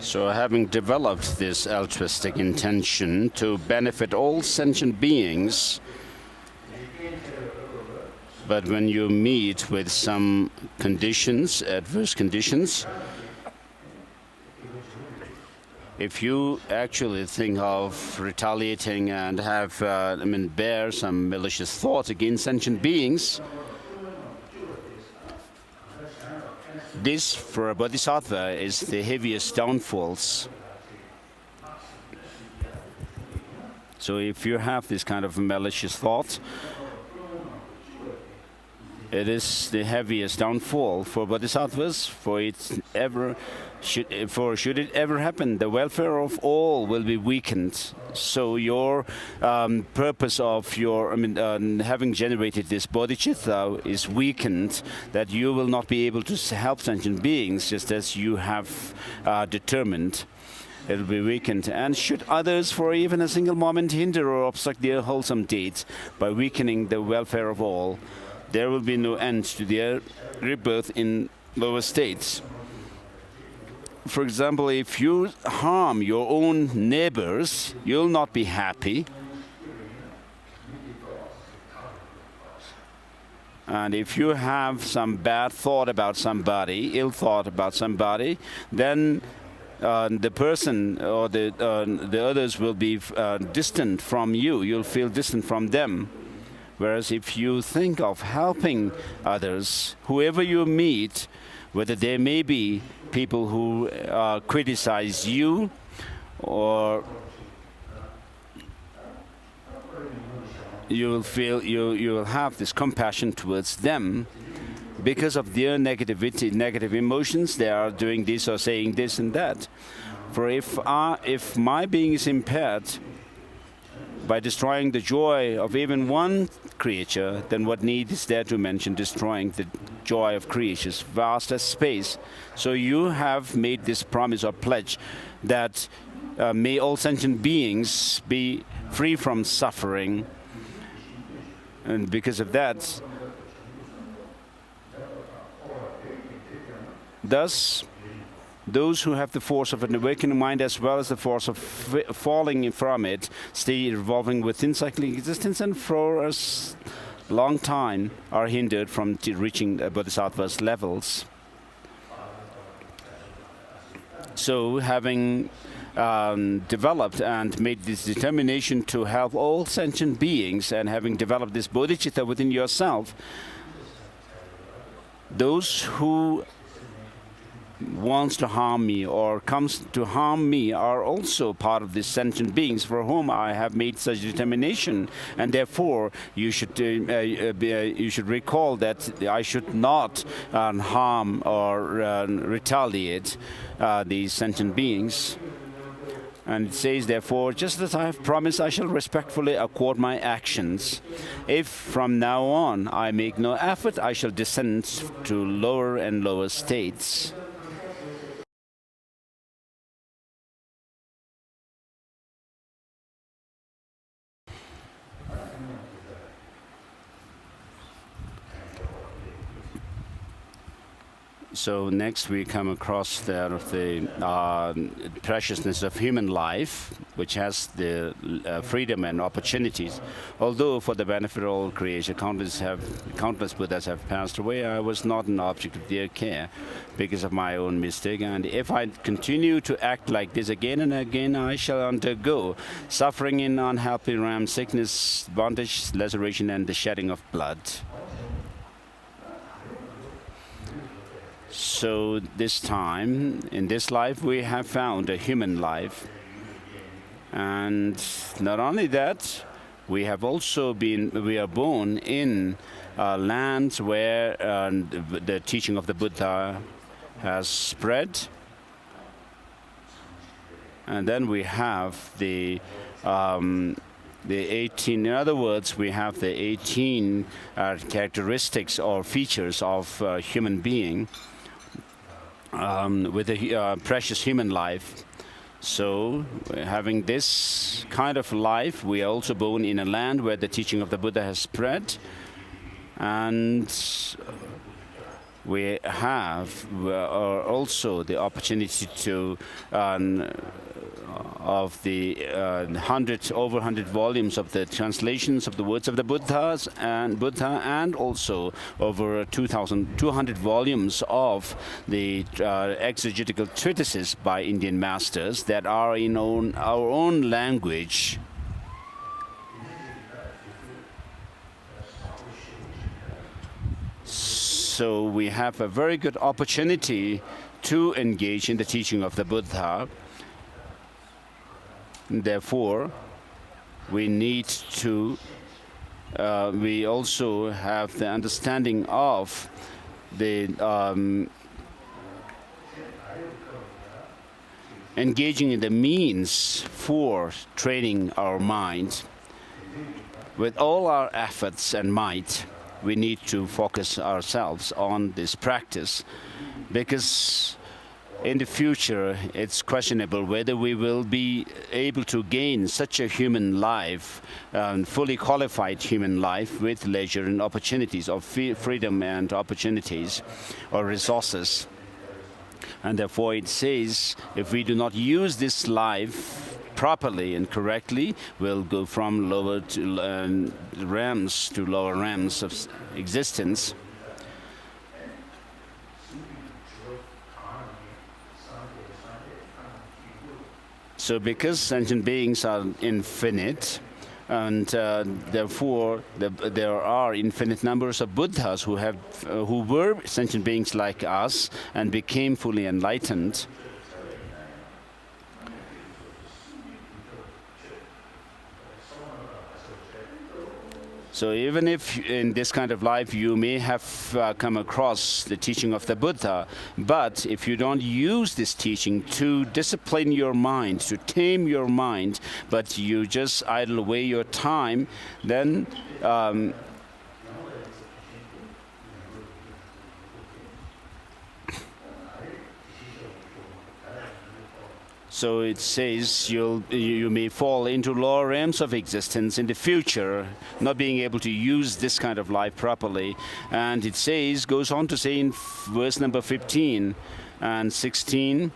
So having developed this altruistic intention to benefit all sentient beings, but when you meet with some conditions, adverse conditions, if you actually think of retaliating and have, bear some malicious thoughts against sentient beings, this, for a bodhisattva, is the heaviest downfalls. So if you have this kind of malicious thought, it is the heaviest downfall for bodhisattvas. Should it ever happen, the welfare of all will be weakened. So your purpose of having generated this bodhicitta is weakened, that you will not be able to help sentient beings just as you have determined. It will be weakened. And should others for even a single moment hinder or obstruct their wholesome deeds by weakening the welfare of all, there will be no end to their rebirth in lower states. For example, if you harm your own neighbors, you'll not be happy. And if you have some bad thought about somebody, ill thought about somebody, then the person or the others will be distant from you. You'll feel distant from them. Whereas if you think of helping others, whoever you meet, whether there may be people who criticize you, or you will feel you will have this compassion towards them because of their negativity, negative emotions. They are doing this or saying this and that. For if my being is impaired by destroying the joy of even one creature, then what need is there to mention destroying the joy of creatures, vast as space? So you have made this promise or pledge that may all sentient beings be free from suffering. And because of that, thus, those who have the force of an awakening mind as well as the force of falling from it stay revolving within cycling existence, and for a long time are hindered from reaching Bodhisattva's levels. So having developed and made this determination to help all sentient beings, and having developed this bodhicitta within yourself, those who wants to harm me or comes to harm me are also part of these sentient beings for whom I have made such determination, and therefore you should recall that I should not harm or retaliate these sentient beings. And it says, therefore, just as I have promised, I shall respectfully accord my actions. If from now on I make no effort, I shall descend to lower and lower states. So next we come across the preciousness of human life, which has the freedom and opportunities. Although for the benefit of all creation, countless Buddhas have passed away, I was not an object of their care because of my own mistake. And if I continue to act like this again and again, I shall undergo suffering in unhappy realm, sickness, bondage, laceration, and the shedding of blood. So this time, in this life, we have found a human life. And not only that, we are born in lands where the teaching of the Buddha has spread. And then we have the 18, in other words, we have the 18 characteristics or features of human being. With a precious human life. So, having this kind of life, we are also born in a land where the teaching of the Buddha has spread, and we have also the opportunity to of the over 100 volumes of the translations of the words of the Buddha, and also over 2,200 volumes of the exegetical treatises by Indian masters that are in our own language. So we have a very good opportunity to engage in the teaching of the Buddha. Therefore, we need to, we also have the understanding of the engaging in the means for training our mind. With all our efforts and might, we need to focus ourselves on this practice, because in the future, it's questionable whether we will be able to gain such a human life, fully qualified human life with leisure and opportunities of freedom and opportunities or resources. And therefore it says, if we do not use this life properly and correctly, we'll go from lower to realms to lower realms of existence. So because sentient beings are infinite, and therefore there are infinite numbers of Buddhas who were sentient beings like us and became fully enlightened. So even if in this kind of life you may have come across the teaching of the Buddha, but if you don't use this teaching to discipline your mind, to tame your mind, but you just idle away your time, then so it says you may fall into lower realms of existence in the future, not being able to use this kind of life properly. And it says, goes on to say in verse number 15 and 16,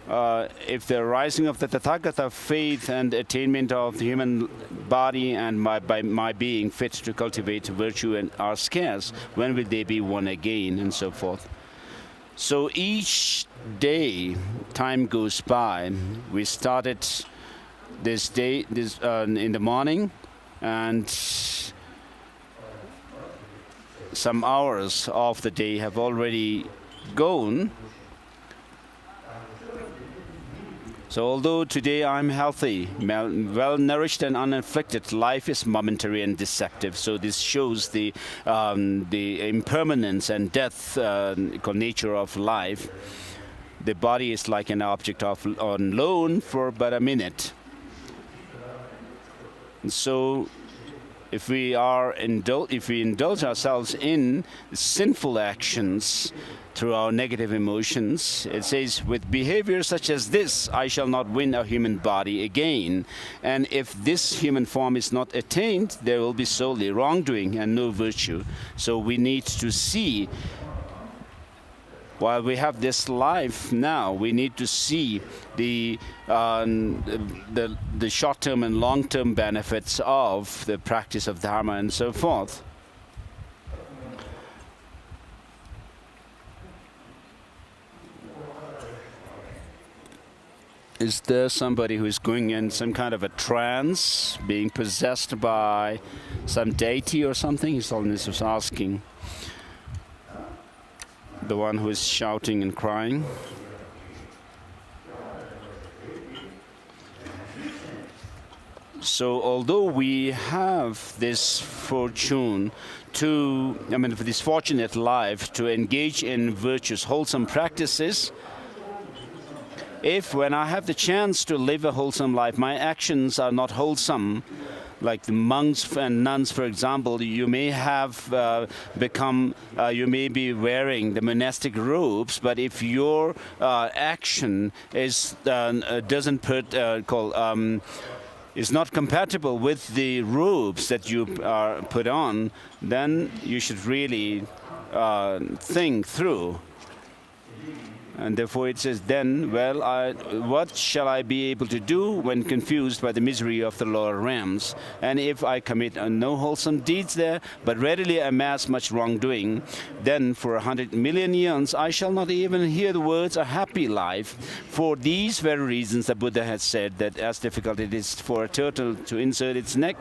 if the rising of the Tathagata faith and attainment of the human body and by my being fit to cultivate virtue and are scarce, when will they be won again, and so forth. So each day time goes by. We started this day in the morning, and some hours of the day have already gone. So although today I'm healthy, well-nourished and unafflicted, life is momentary and deceptive. So this shows the impermanence and death nature of life. The body is like an object on loan for but a minute. And so if we indulge ourselves in sinful actions through our negative emotions, it says, with behavior such as this, I shall not win a human body again. And if this human form is not attained, there will be solely wrongdoing and no virtue. So we need to see, while we have this life now, we need to see the short-term and long-term benefits of the practice of Dharma and so forth. Is there somebody who is going in some kind of a trance, being possessed by some deity or something? His Holiness was asking. The one who is shouting and crying. So although we have this fortune for this fortunate life to engage in virtuous, wholesome practices, if when I have the chance to live a wholesome life, my actions are not wholesome, like the monks and nuns, for example, you may have you may be wearing the monastic robes, but if your action is is not compatible with the robes that you put on, then you should really think through. And therefore it says, then, what shall I be able to do when confused by the misery of the lower realms? And if I commit no wholesome deeds there, but readily amass much wrongdoing, then for 100 million years I shall not even hear the words a happy life. For these very reasons the Buddha has said that as difficult it is for a turtle to insert its neck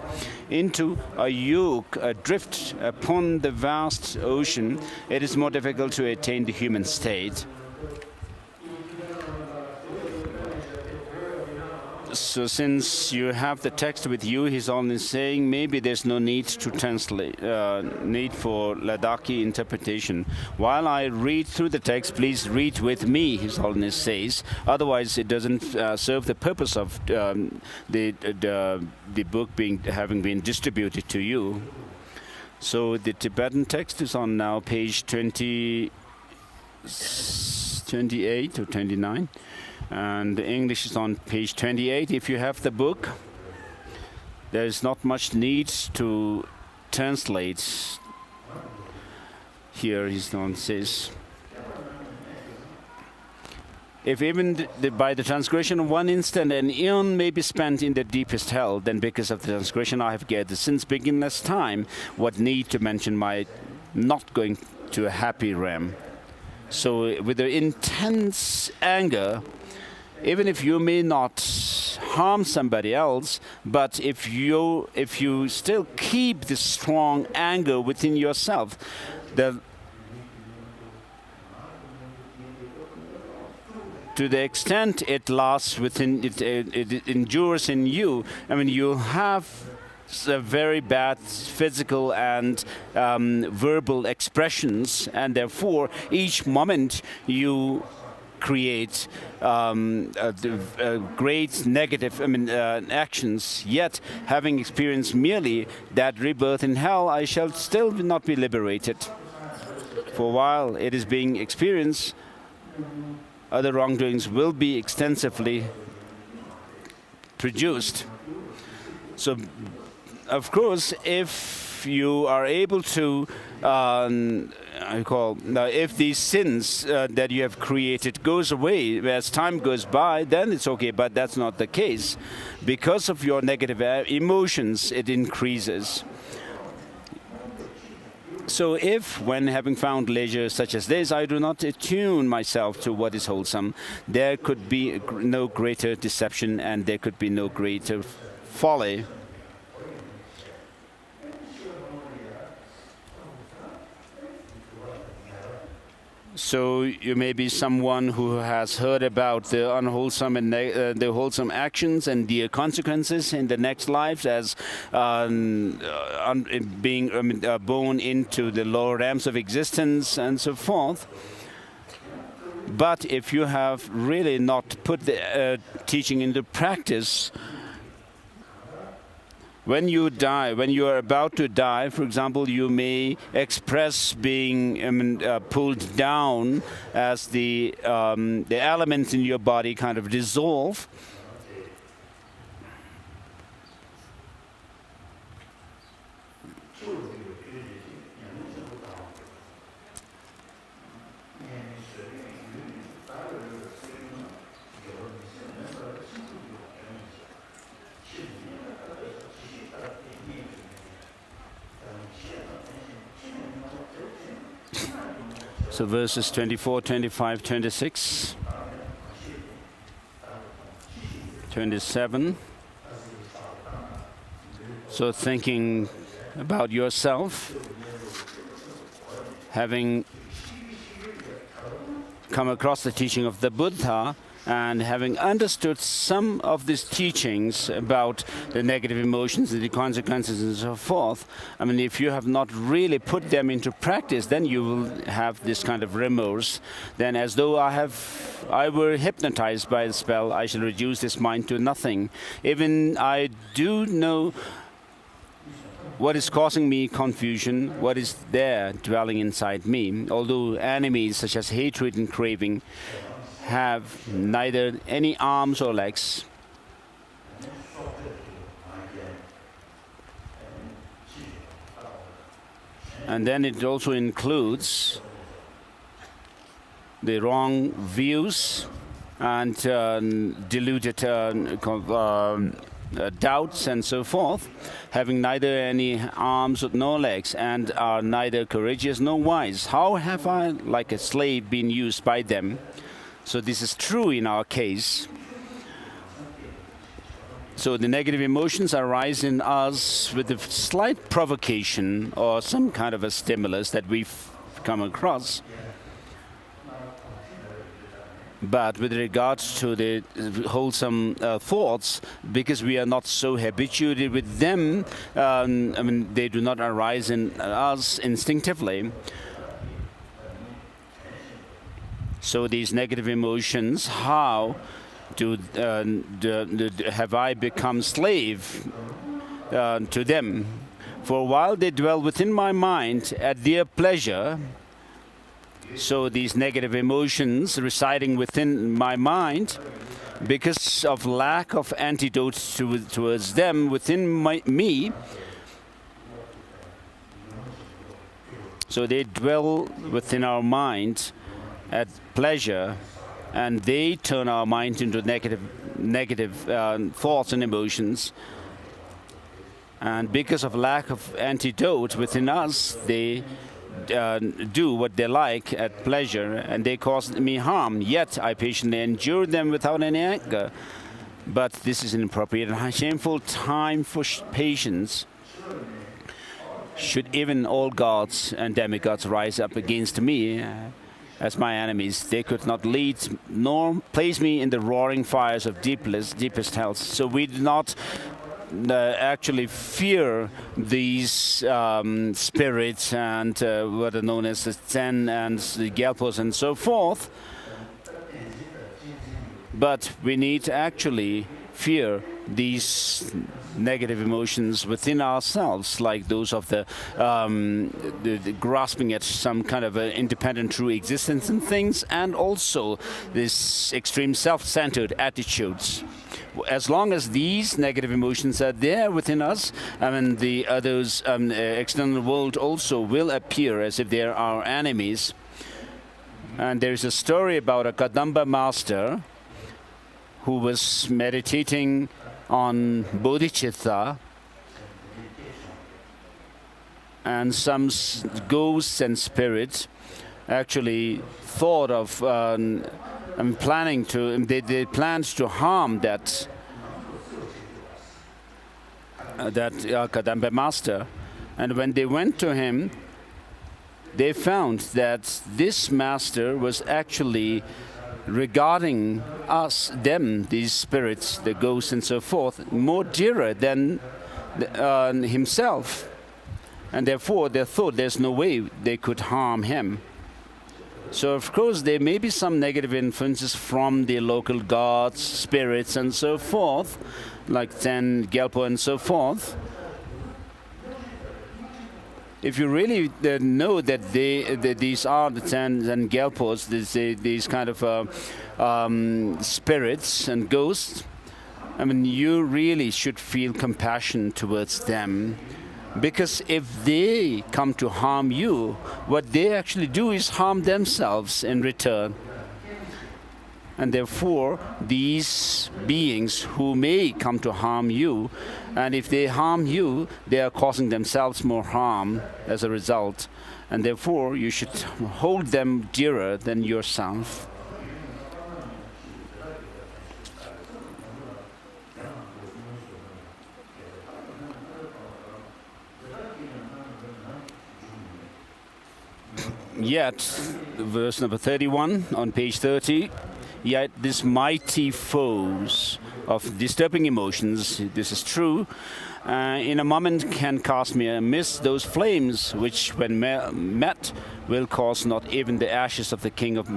into a yoke adrift upon the vast ocean, it is more difficult to attain the human state. So since you have the text with you, he's only saying maybe there's no need to translate, need for Ladakhi interpretation. While I read through the text, please read with me, His Holiness says. Otherwise, it doesn't serve the purpose of the book having been distributed to you. So the Tibetan text is on now page 20. 28 or 29. And the English is on page 28. If you have the book, there is not much need to translate. Here his name says, if even by the transgression of one instant an eon may be spent in the deepest hell, then because of the transgression I have gathered since beginningless time, what need to mention my not going to a happy realm? So with the intense anger, even if you may not harm somebody else, but if you still keep this strong anger within yourself, to the extent it lasts within, it endures in you, I mean, you have a very bad physical and verbal expressions, and therefore each moment you create great negative actions. Yet, having experienced merely that rebirth in hell, I shall still not be liberated. For while it is being experienced, other wrongdoings will be extensively produced. So, of course, if you are able to, if these sins that you have created goes away as time goes by, then it's okay. But that's not the case. Because of your negative emotions, it increases. So if, when having found leisure such as this, I do not attune myself to what is wholesome, there could be no greater deception and there could be no greater folly. So you may be someone who has heard about the unwholesome and the wholesome actions and their consequences in the next lives as being born into the lower realms of existence and so forth. But if you have really not put the teaching into practice, when you die, when you are about to die, for example, you may express being pulled down as the elements in your body kind of dissolve. So verses 24, 25, 26, 27. So thinking about yourself, having come across the teaching of the Buddha, and having understood some of these teachings about the negative emotions and the consequences and so forth, I mean, if you have not really put them into practice, then you will have this kind of remorse. Then as though I were hypnotized by the spell, I shall reduce this mind to nothing. Even I do know what is causing me confusion, what is there dwelling inside me, although enemies such as hatred and craving have neither any arms or legs. And then it also includes the wrong views and deluded doubts and so forth, having neither any arms nor legs, and are neither courageous nor wise. How have I, like a slave, been used by them? So this is true in our case. So the negative emotions arise in us with a slight provocation or some kind of a stimulus that we've come across. But with regards to the wholesome thoughts, because we are not so habituated with them, I mean, they do not arise in us instinctively. So these negative emotions, how have I become slave to them? For while they dwell within my mind at their pleasure, So these negative emotions residing within my mind, because of lack of antidote towards them within me, so they dwell within our mind at pleasure, and they turn our mind into negative thoughts and emotions. And because of lack of antidote within us, they do what they like at pleasure, and they cause me harm. Yet I patiently endure them without any anger. But this is inappropriate and shameful time for patience. Should even all gods and demigods rise up against me as my enemies, they could not lead nor place me in the roaring fires of deepest hells. So we do not actually fear these spirits and what are known as the Zen and the Gyalpos and so forth. But we need to actually fear these negative emotions within ourselves, like those of the grasping at some kind of independent true existence in things, and also this extreme self-centered attitudes. As long as these negative emotions are there within us, I mean, the others, external world also will appear as if they are our enemies. And there is a story about a Kadamba master who was meditating on Bodhisattva, and some ghosts and spirits actually thought of planning to, they planned to harm that Kadamba master. And when they went to him, they found that this master was actually regarding these spirits, the ghosts and so forth, more dearer than himself. And therefore they thought there's no way they could harm him. So of course there may be some negative influences from the local gods, spirits and so forth, like Zen, Gyalpo and so forth. If you really know that these are the Zens and Gyalpos, these kind of spirits and ghosts, I mean, you really should feel compassion towards them. Because if they come to harm you, what they actually do is harm themselves in return. And therefore, these beings who may come to harm you, and if they harm you, they are causing themselves more harm as a result. And therefore, you should hold them dearer than yourself. Yet, verse number 31 on page 30, yet these mighty foes of disturbing emotions, this is true, in a moment can cast me amidst those flames which when met will cause not even the ashes of the king of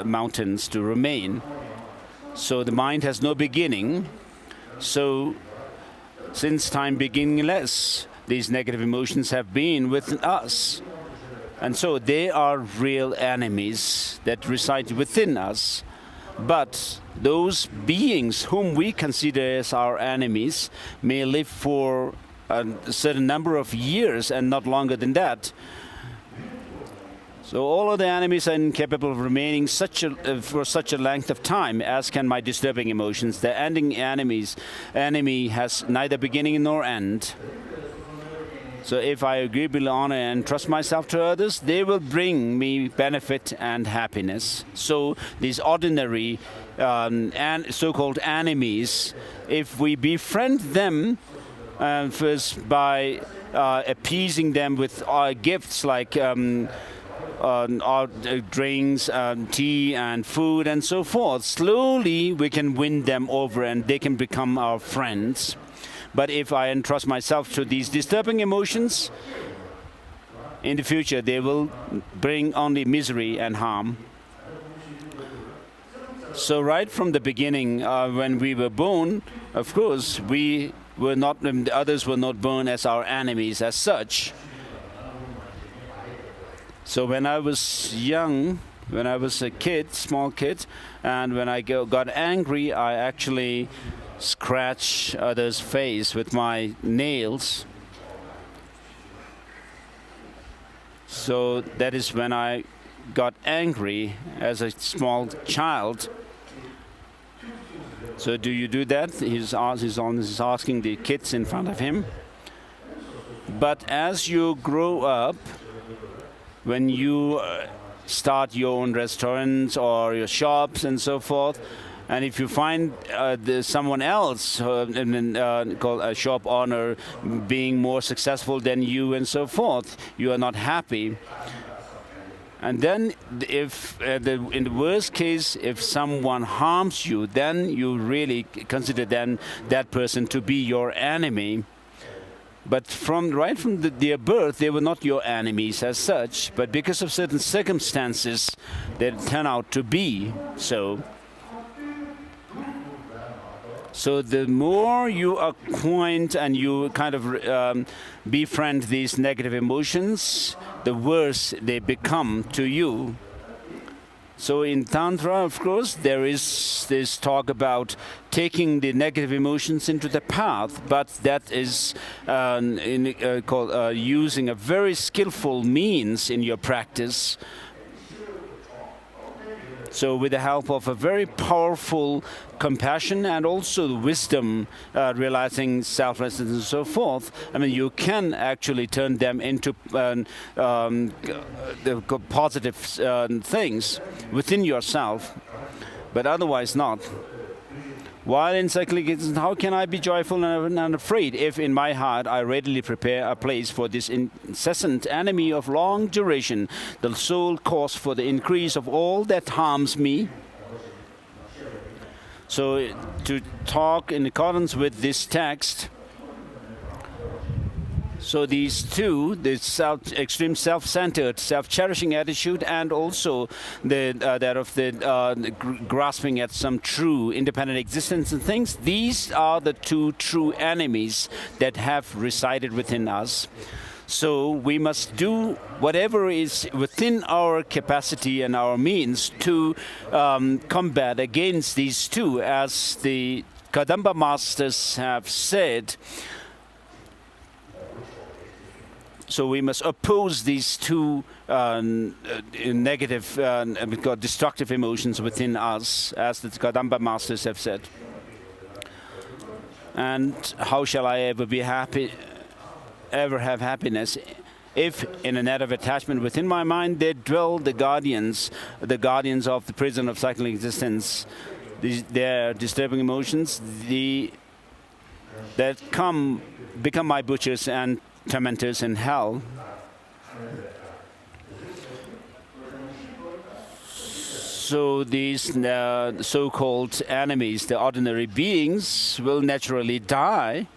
mountains to remain. So the mind has no beginning. So since time beginningless, these negative emotions have been with us. And so they are real enemies that reside within us. But those beings whom we consider as our enemies may live for a certain number of years and not longer than that. So all of the enemies are incapable of remaining for such a length of time as can my disturbing emotions. The enemy has neither beginning nor end. So if I agreeably honor and trust myself to others, they will bring me benefit and happiness. So these ordinary and so-called enemies, if we befriend them first by appeasing them with gifts like drinks, tea and food and so forth, slowly we can win them over and they can become our friends. But if I entrust myself to these disturbing emotions, in the future they will bring only misery and harm. So right from the beginning, when we were born, of course, we were not, the others were not born as our enemies as such. So when I was young, when I was a kid, small kid, and when I got angry, I actually scratch others' face with my nails. So that is when I got angry as a small child. So do you do that? He's asking the kids in front of him. But as you grow up, when you start your own restaurants or your shops and so forth, and if you find someone else, called a shop owner, being more successful than you and so forth, you are not happy. And then if, in the worst case, if someone harms you, then you really consider then that person to be your enemy. But right from their birth, they were not your enemies as such, but because of certain circumstances, they turn out to be so. So the more you acquaint and you kind of befriend these negative emotions, the worse they become to you. So in Tantra, of course, there is this talk about taking the negative emotions into the path, but that is called using a very skillful means in your practice. So with the help of a very powerful compassion and also the wisdom, realizing selflessness and so forth, I mean, you can actually turn them into the positive things within yourself, but otherwise not. While in cyclic existence, how can I be joyful and unafraid if in my heart I readily prepare a place for this incessant enemy of long duration, the sole cause for the increase of all that harms me? So to talk in accordance with this text, so these two, the extreme self-centered, self-cherishing attitude, and also that of the grasping at some true independent existence and things, these are the two true enemies that have resided within us. So we must do whatever is within our capacity and our means to combat against these two, as the Kadamba masters have said. So we must oppose these two negative, destructive emotions within us, as the Kadamba masters have said. And how shall I ever be happy, ever have happiness, if in a net of attachment within my mind there dwell the guardians of the prison of cyclic existence, their disturbing emotions, that become my butchers and tormentors in hell. So these so-called enemies, the ordinary beings, will naturally die.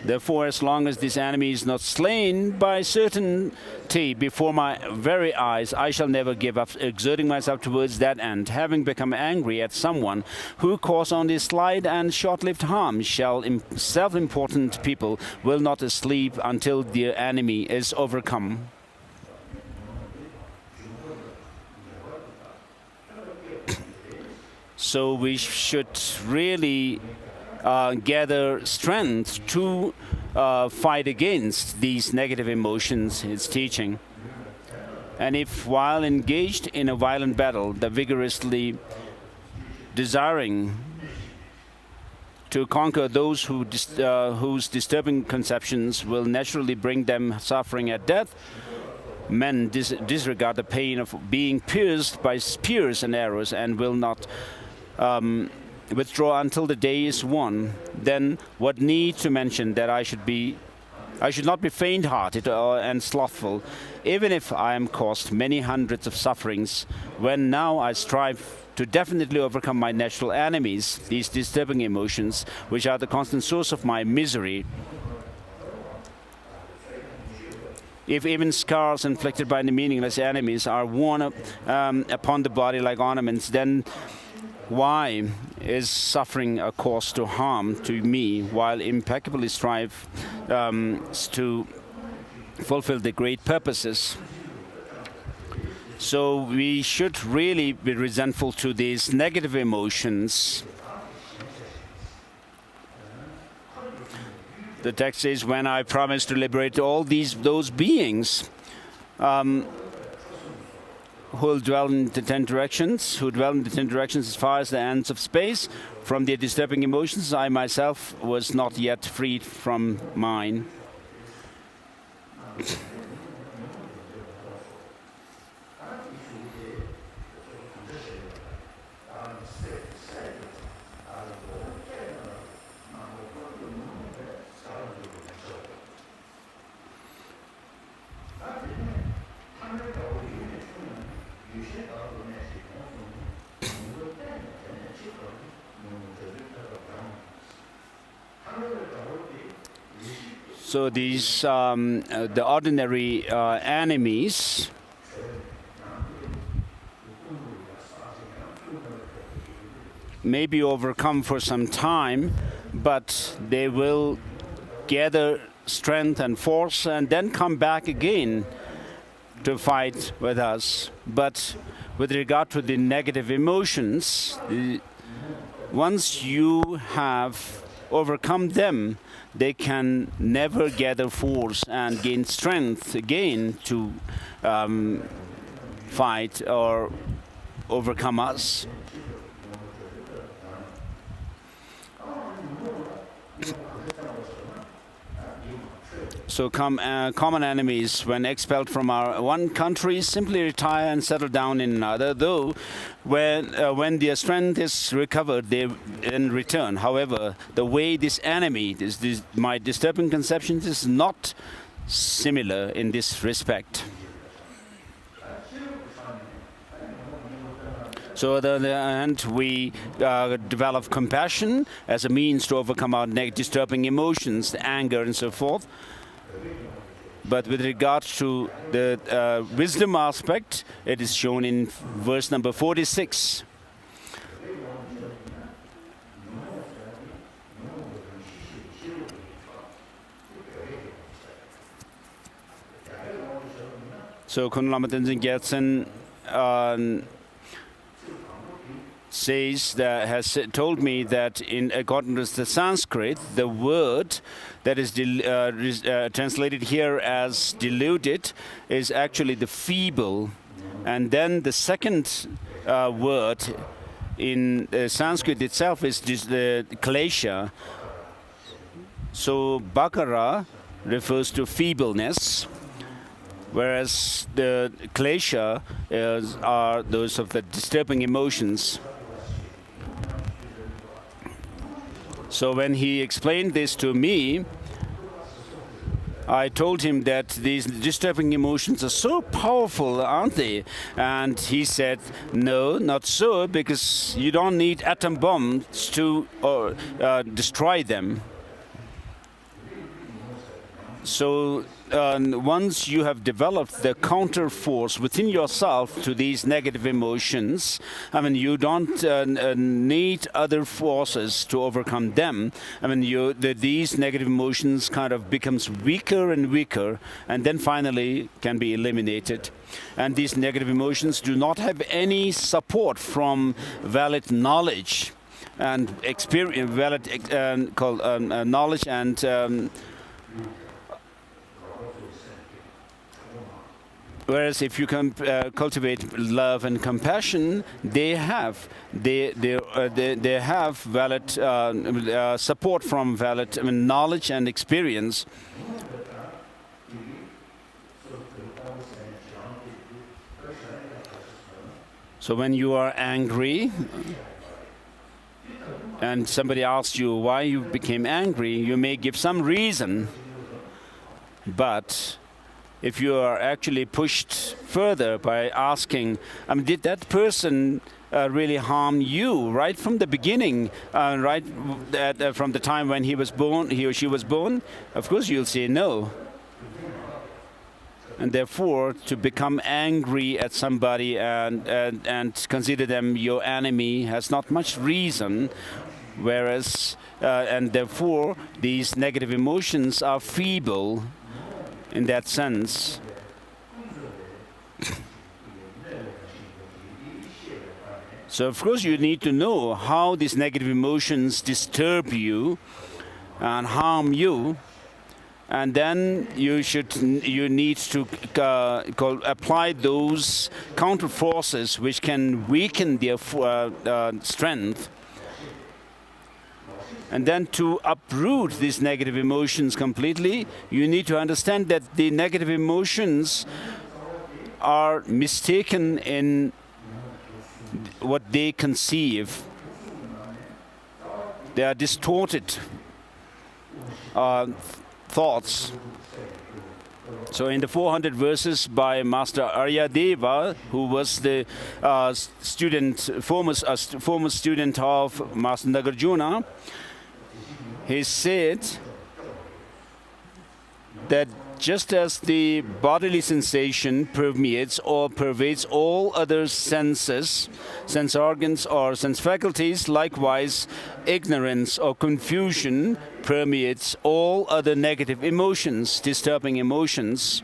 Therefore, as long as this enemy is not slain by certainty before my very eyes, I shall never give up exerting myself towards that end. Having become angry at someone who cause only slight and short-lived harm, self-important people will not sleep until their enemy is overcome. So we should really gather strength to fight against these negative emotions, his teaching. And if while engaged in a violent battle, the vigorously desiring to conquer those whose disturbing conceptions will naturally bring them suffering at death, men disregard the pain of being pierced by spears and arrows and will not withdraw until the day is won. Then what need to mention that I should not be faint-hearted and slothful, even if I am caused many hundreds of sufferings, when now I strive to definitely overcome my natural enemies, these disturbing emotions, which are the constant source of my misery. If even scars inflicted by the meaningless enemies are worn upon the body like ornaments, then why is suffering a cause to harm to me while impeccably strive to fulfill the great purposes? So we should really be resentful to these negative emotions. The text says, when I promise to liberate all those beings who dwell in the 10 directions, as far as the ends of space, from their disturbing emotions, I myself was not yet freed from mine. So these, the ordinary enemies may be overcome for some time, but they will gather strength and force and then come back again to fight with us. But with regard to the negative emotions, once you have overcome them, they can never gather force and gain strength again to fight or overcome us. So common enemies, when expelled from our one country, simply retire and settle down in another, though when their strength is recovered, they then return. However, the way this enemy, my disturbing conceptions, is not similar in this respect. So on the other hand, we develop compassion as a means to overcome our disturbing emotions, the anger and so forth. But with regard to the wisdom aspect, it is shown in verse number 46. So Kun Lama Tenzin Gyatsen has told me that in accordance to the Sanskrit, the word that is translated here as deluded is actually the feeble, and then the second word in Sanskrit itself is the klesha. So bakara refers to feebleness, whereas the klesha are those of the disturbing emotions. So when he explained this to me, I told him that these disturbing emotions are so powerful, aren't they? And he said, no, not so, because you don't need atom bombs to destroy them. So once you have developed the counter force within yourself to these negative emotions, I mean, you don't need other forces to overcome them. I mean, these negative emotions kind of becomes weaker and weaker, and then finally can be eliminated. And these negative emotions do not have any support from valid knowledge and experience, knowledge and whereas if you can cultivate love and compassion, they have valid support from valid knowledge and experience. So when you are angry and somebody asks you why you became angry, you may give some reason, but if you are actually pushed further by asking, did that person really harm you right from the beginning, from the time when he or she was born? Of course you'll say no. And therefore, to become angry at somebody and consider them your enemy has not much reason, whereas, and therefore, these negative emotions are feeble in that sense. So, of course, you need to know how these negative emotions disturb you and harm you. And then you need to apply those counter forces which can weaken their strength. And then to uproot these negative emotions completely, you need to understand that the negative emotions are mistaken in what they conceive. They are distorted thoughts. So in the 400 verses by Master Aryadeva, who was the former student of Master Nagarjuna, he said that just as the bodily sensation pervades all other senses, sense organs or sense faculties, likewise ignorance or confusion permeates all other negative emotions, disturbing emotions.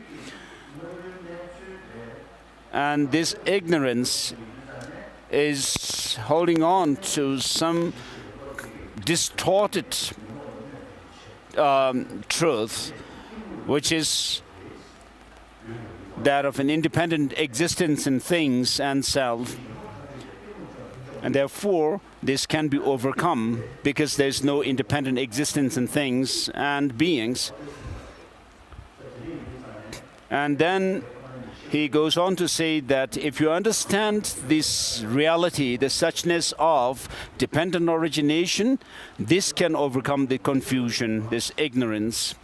And this ignorance is holding on to some distorted truth, which is that of an independent existence in things and self. And therefore, this can be overcome because there's no independent existence in things and beings. And then he goes on to say that if you understand this reality, the suchness of dependent origination, this can overcome the confusion, this ignorance.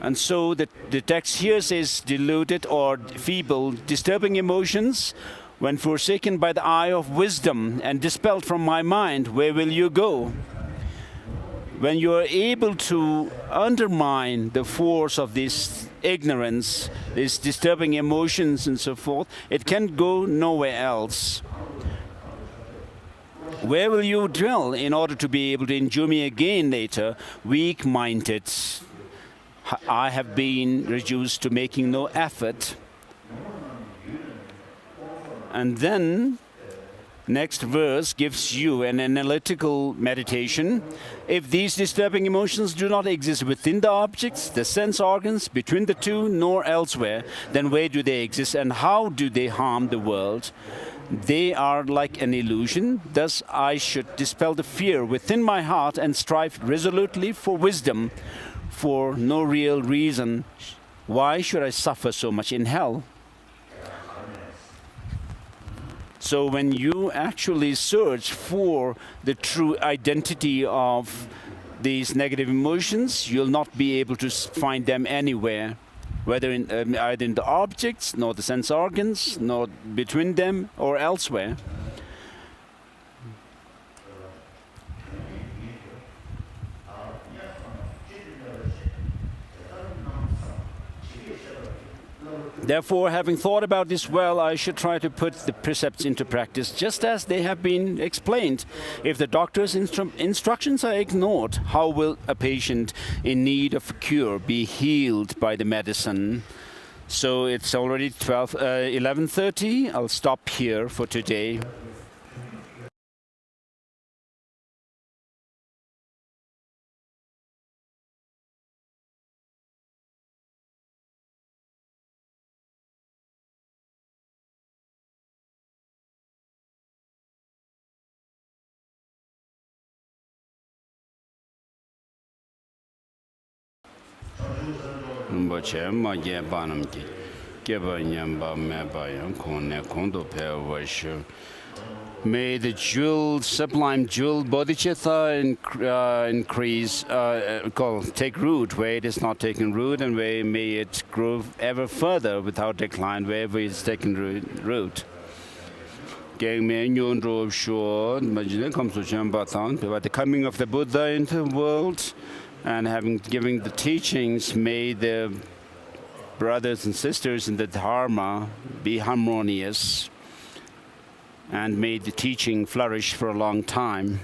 And so the text here says deluded or feeble, disturbing emotions, when forsaken by the eye of wisdom and dispelled from my mind, where will you go? When you are able to undermine the force of this ignorance, these disturbing emotions and so forth, it can go nowhere else. Where will you dwell in order to be able to enjoy me again later, weak-minded? I have been reduced to making no effort. And then, next verse gives you an analytical meditation. If these disturbing emotions do not exist within the objects, the sense organs, between the two, nor elsewhere, then where do they exist and how do they harm the world? They are like an illusion. Thus I should dispel the fear within my heart and strive resolutely for wisdom. For no real reason, why should I suffer so much in hell? So when you actually search for the true identity of these negative emotions, you'll not be able to find them anywhere, whether either in the objects, nor the sense organs, nor between them, or elsewhere. Therefore, having thought about this well, I should try to put the precepts into practice, just as they have been explained. If the doctor's instructions are ignored, how will a patient in need of a cure be healed by the medicine? So it's already 11:30. I'll stop here for today. May the jewel, sublime jewel Bodhisattva increase, take root where it is not taken root, and where may it grow ever further without decline wherever it's taken root. The coming of the Buddha into the world, and having given the teachings, may the brothers and sisters in the Dharma be harmonious and may the teaching flourish for a long time.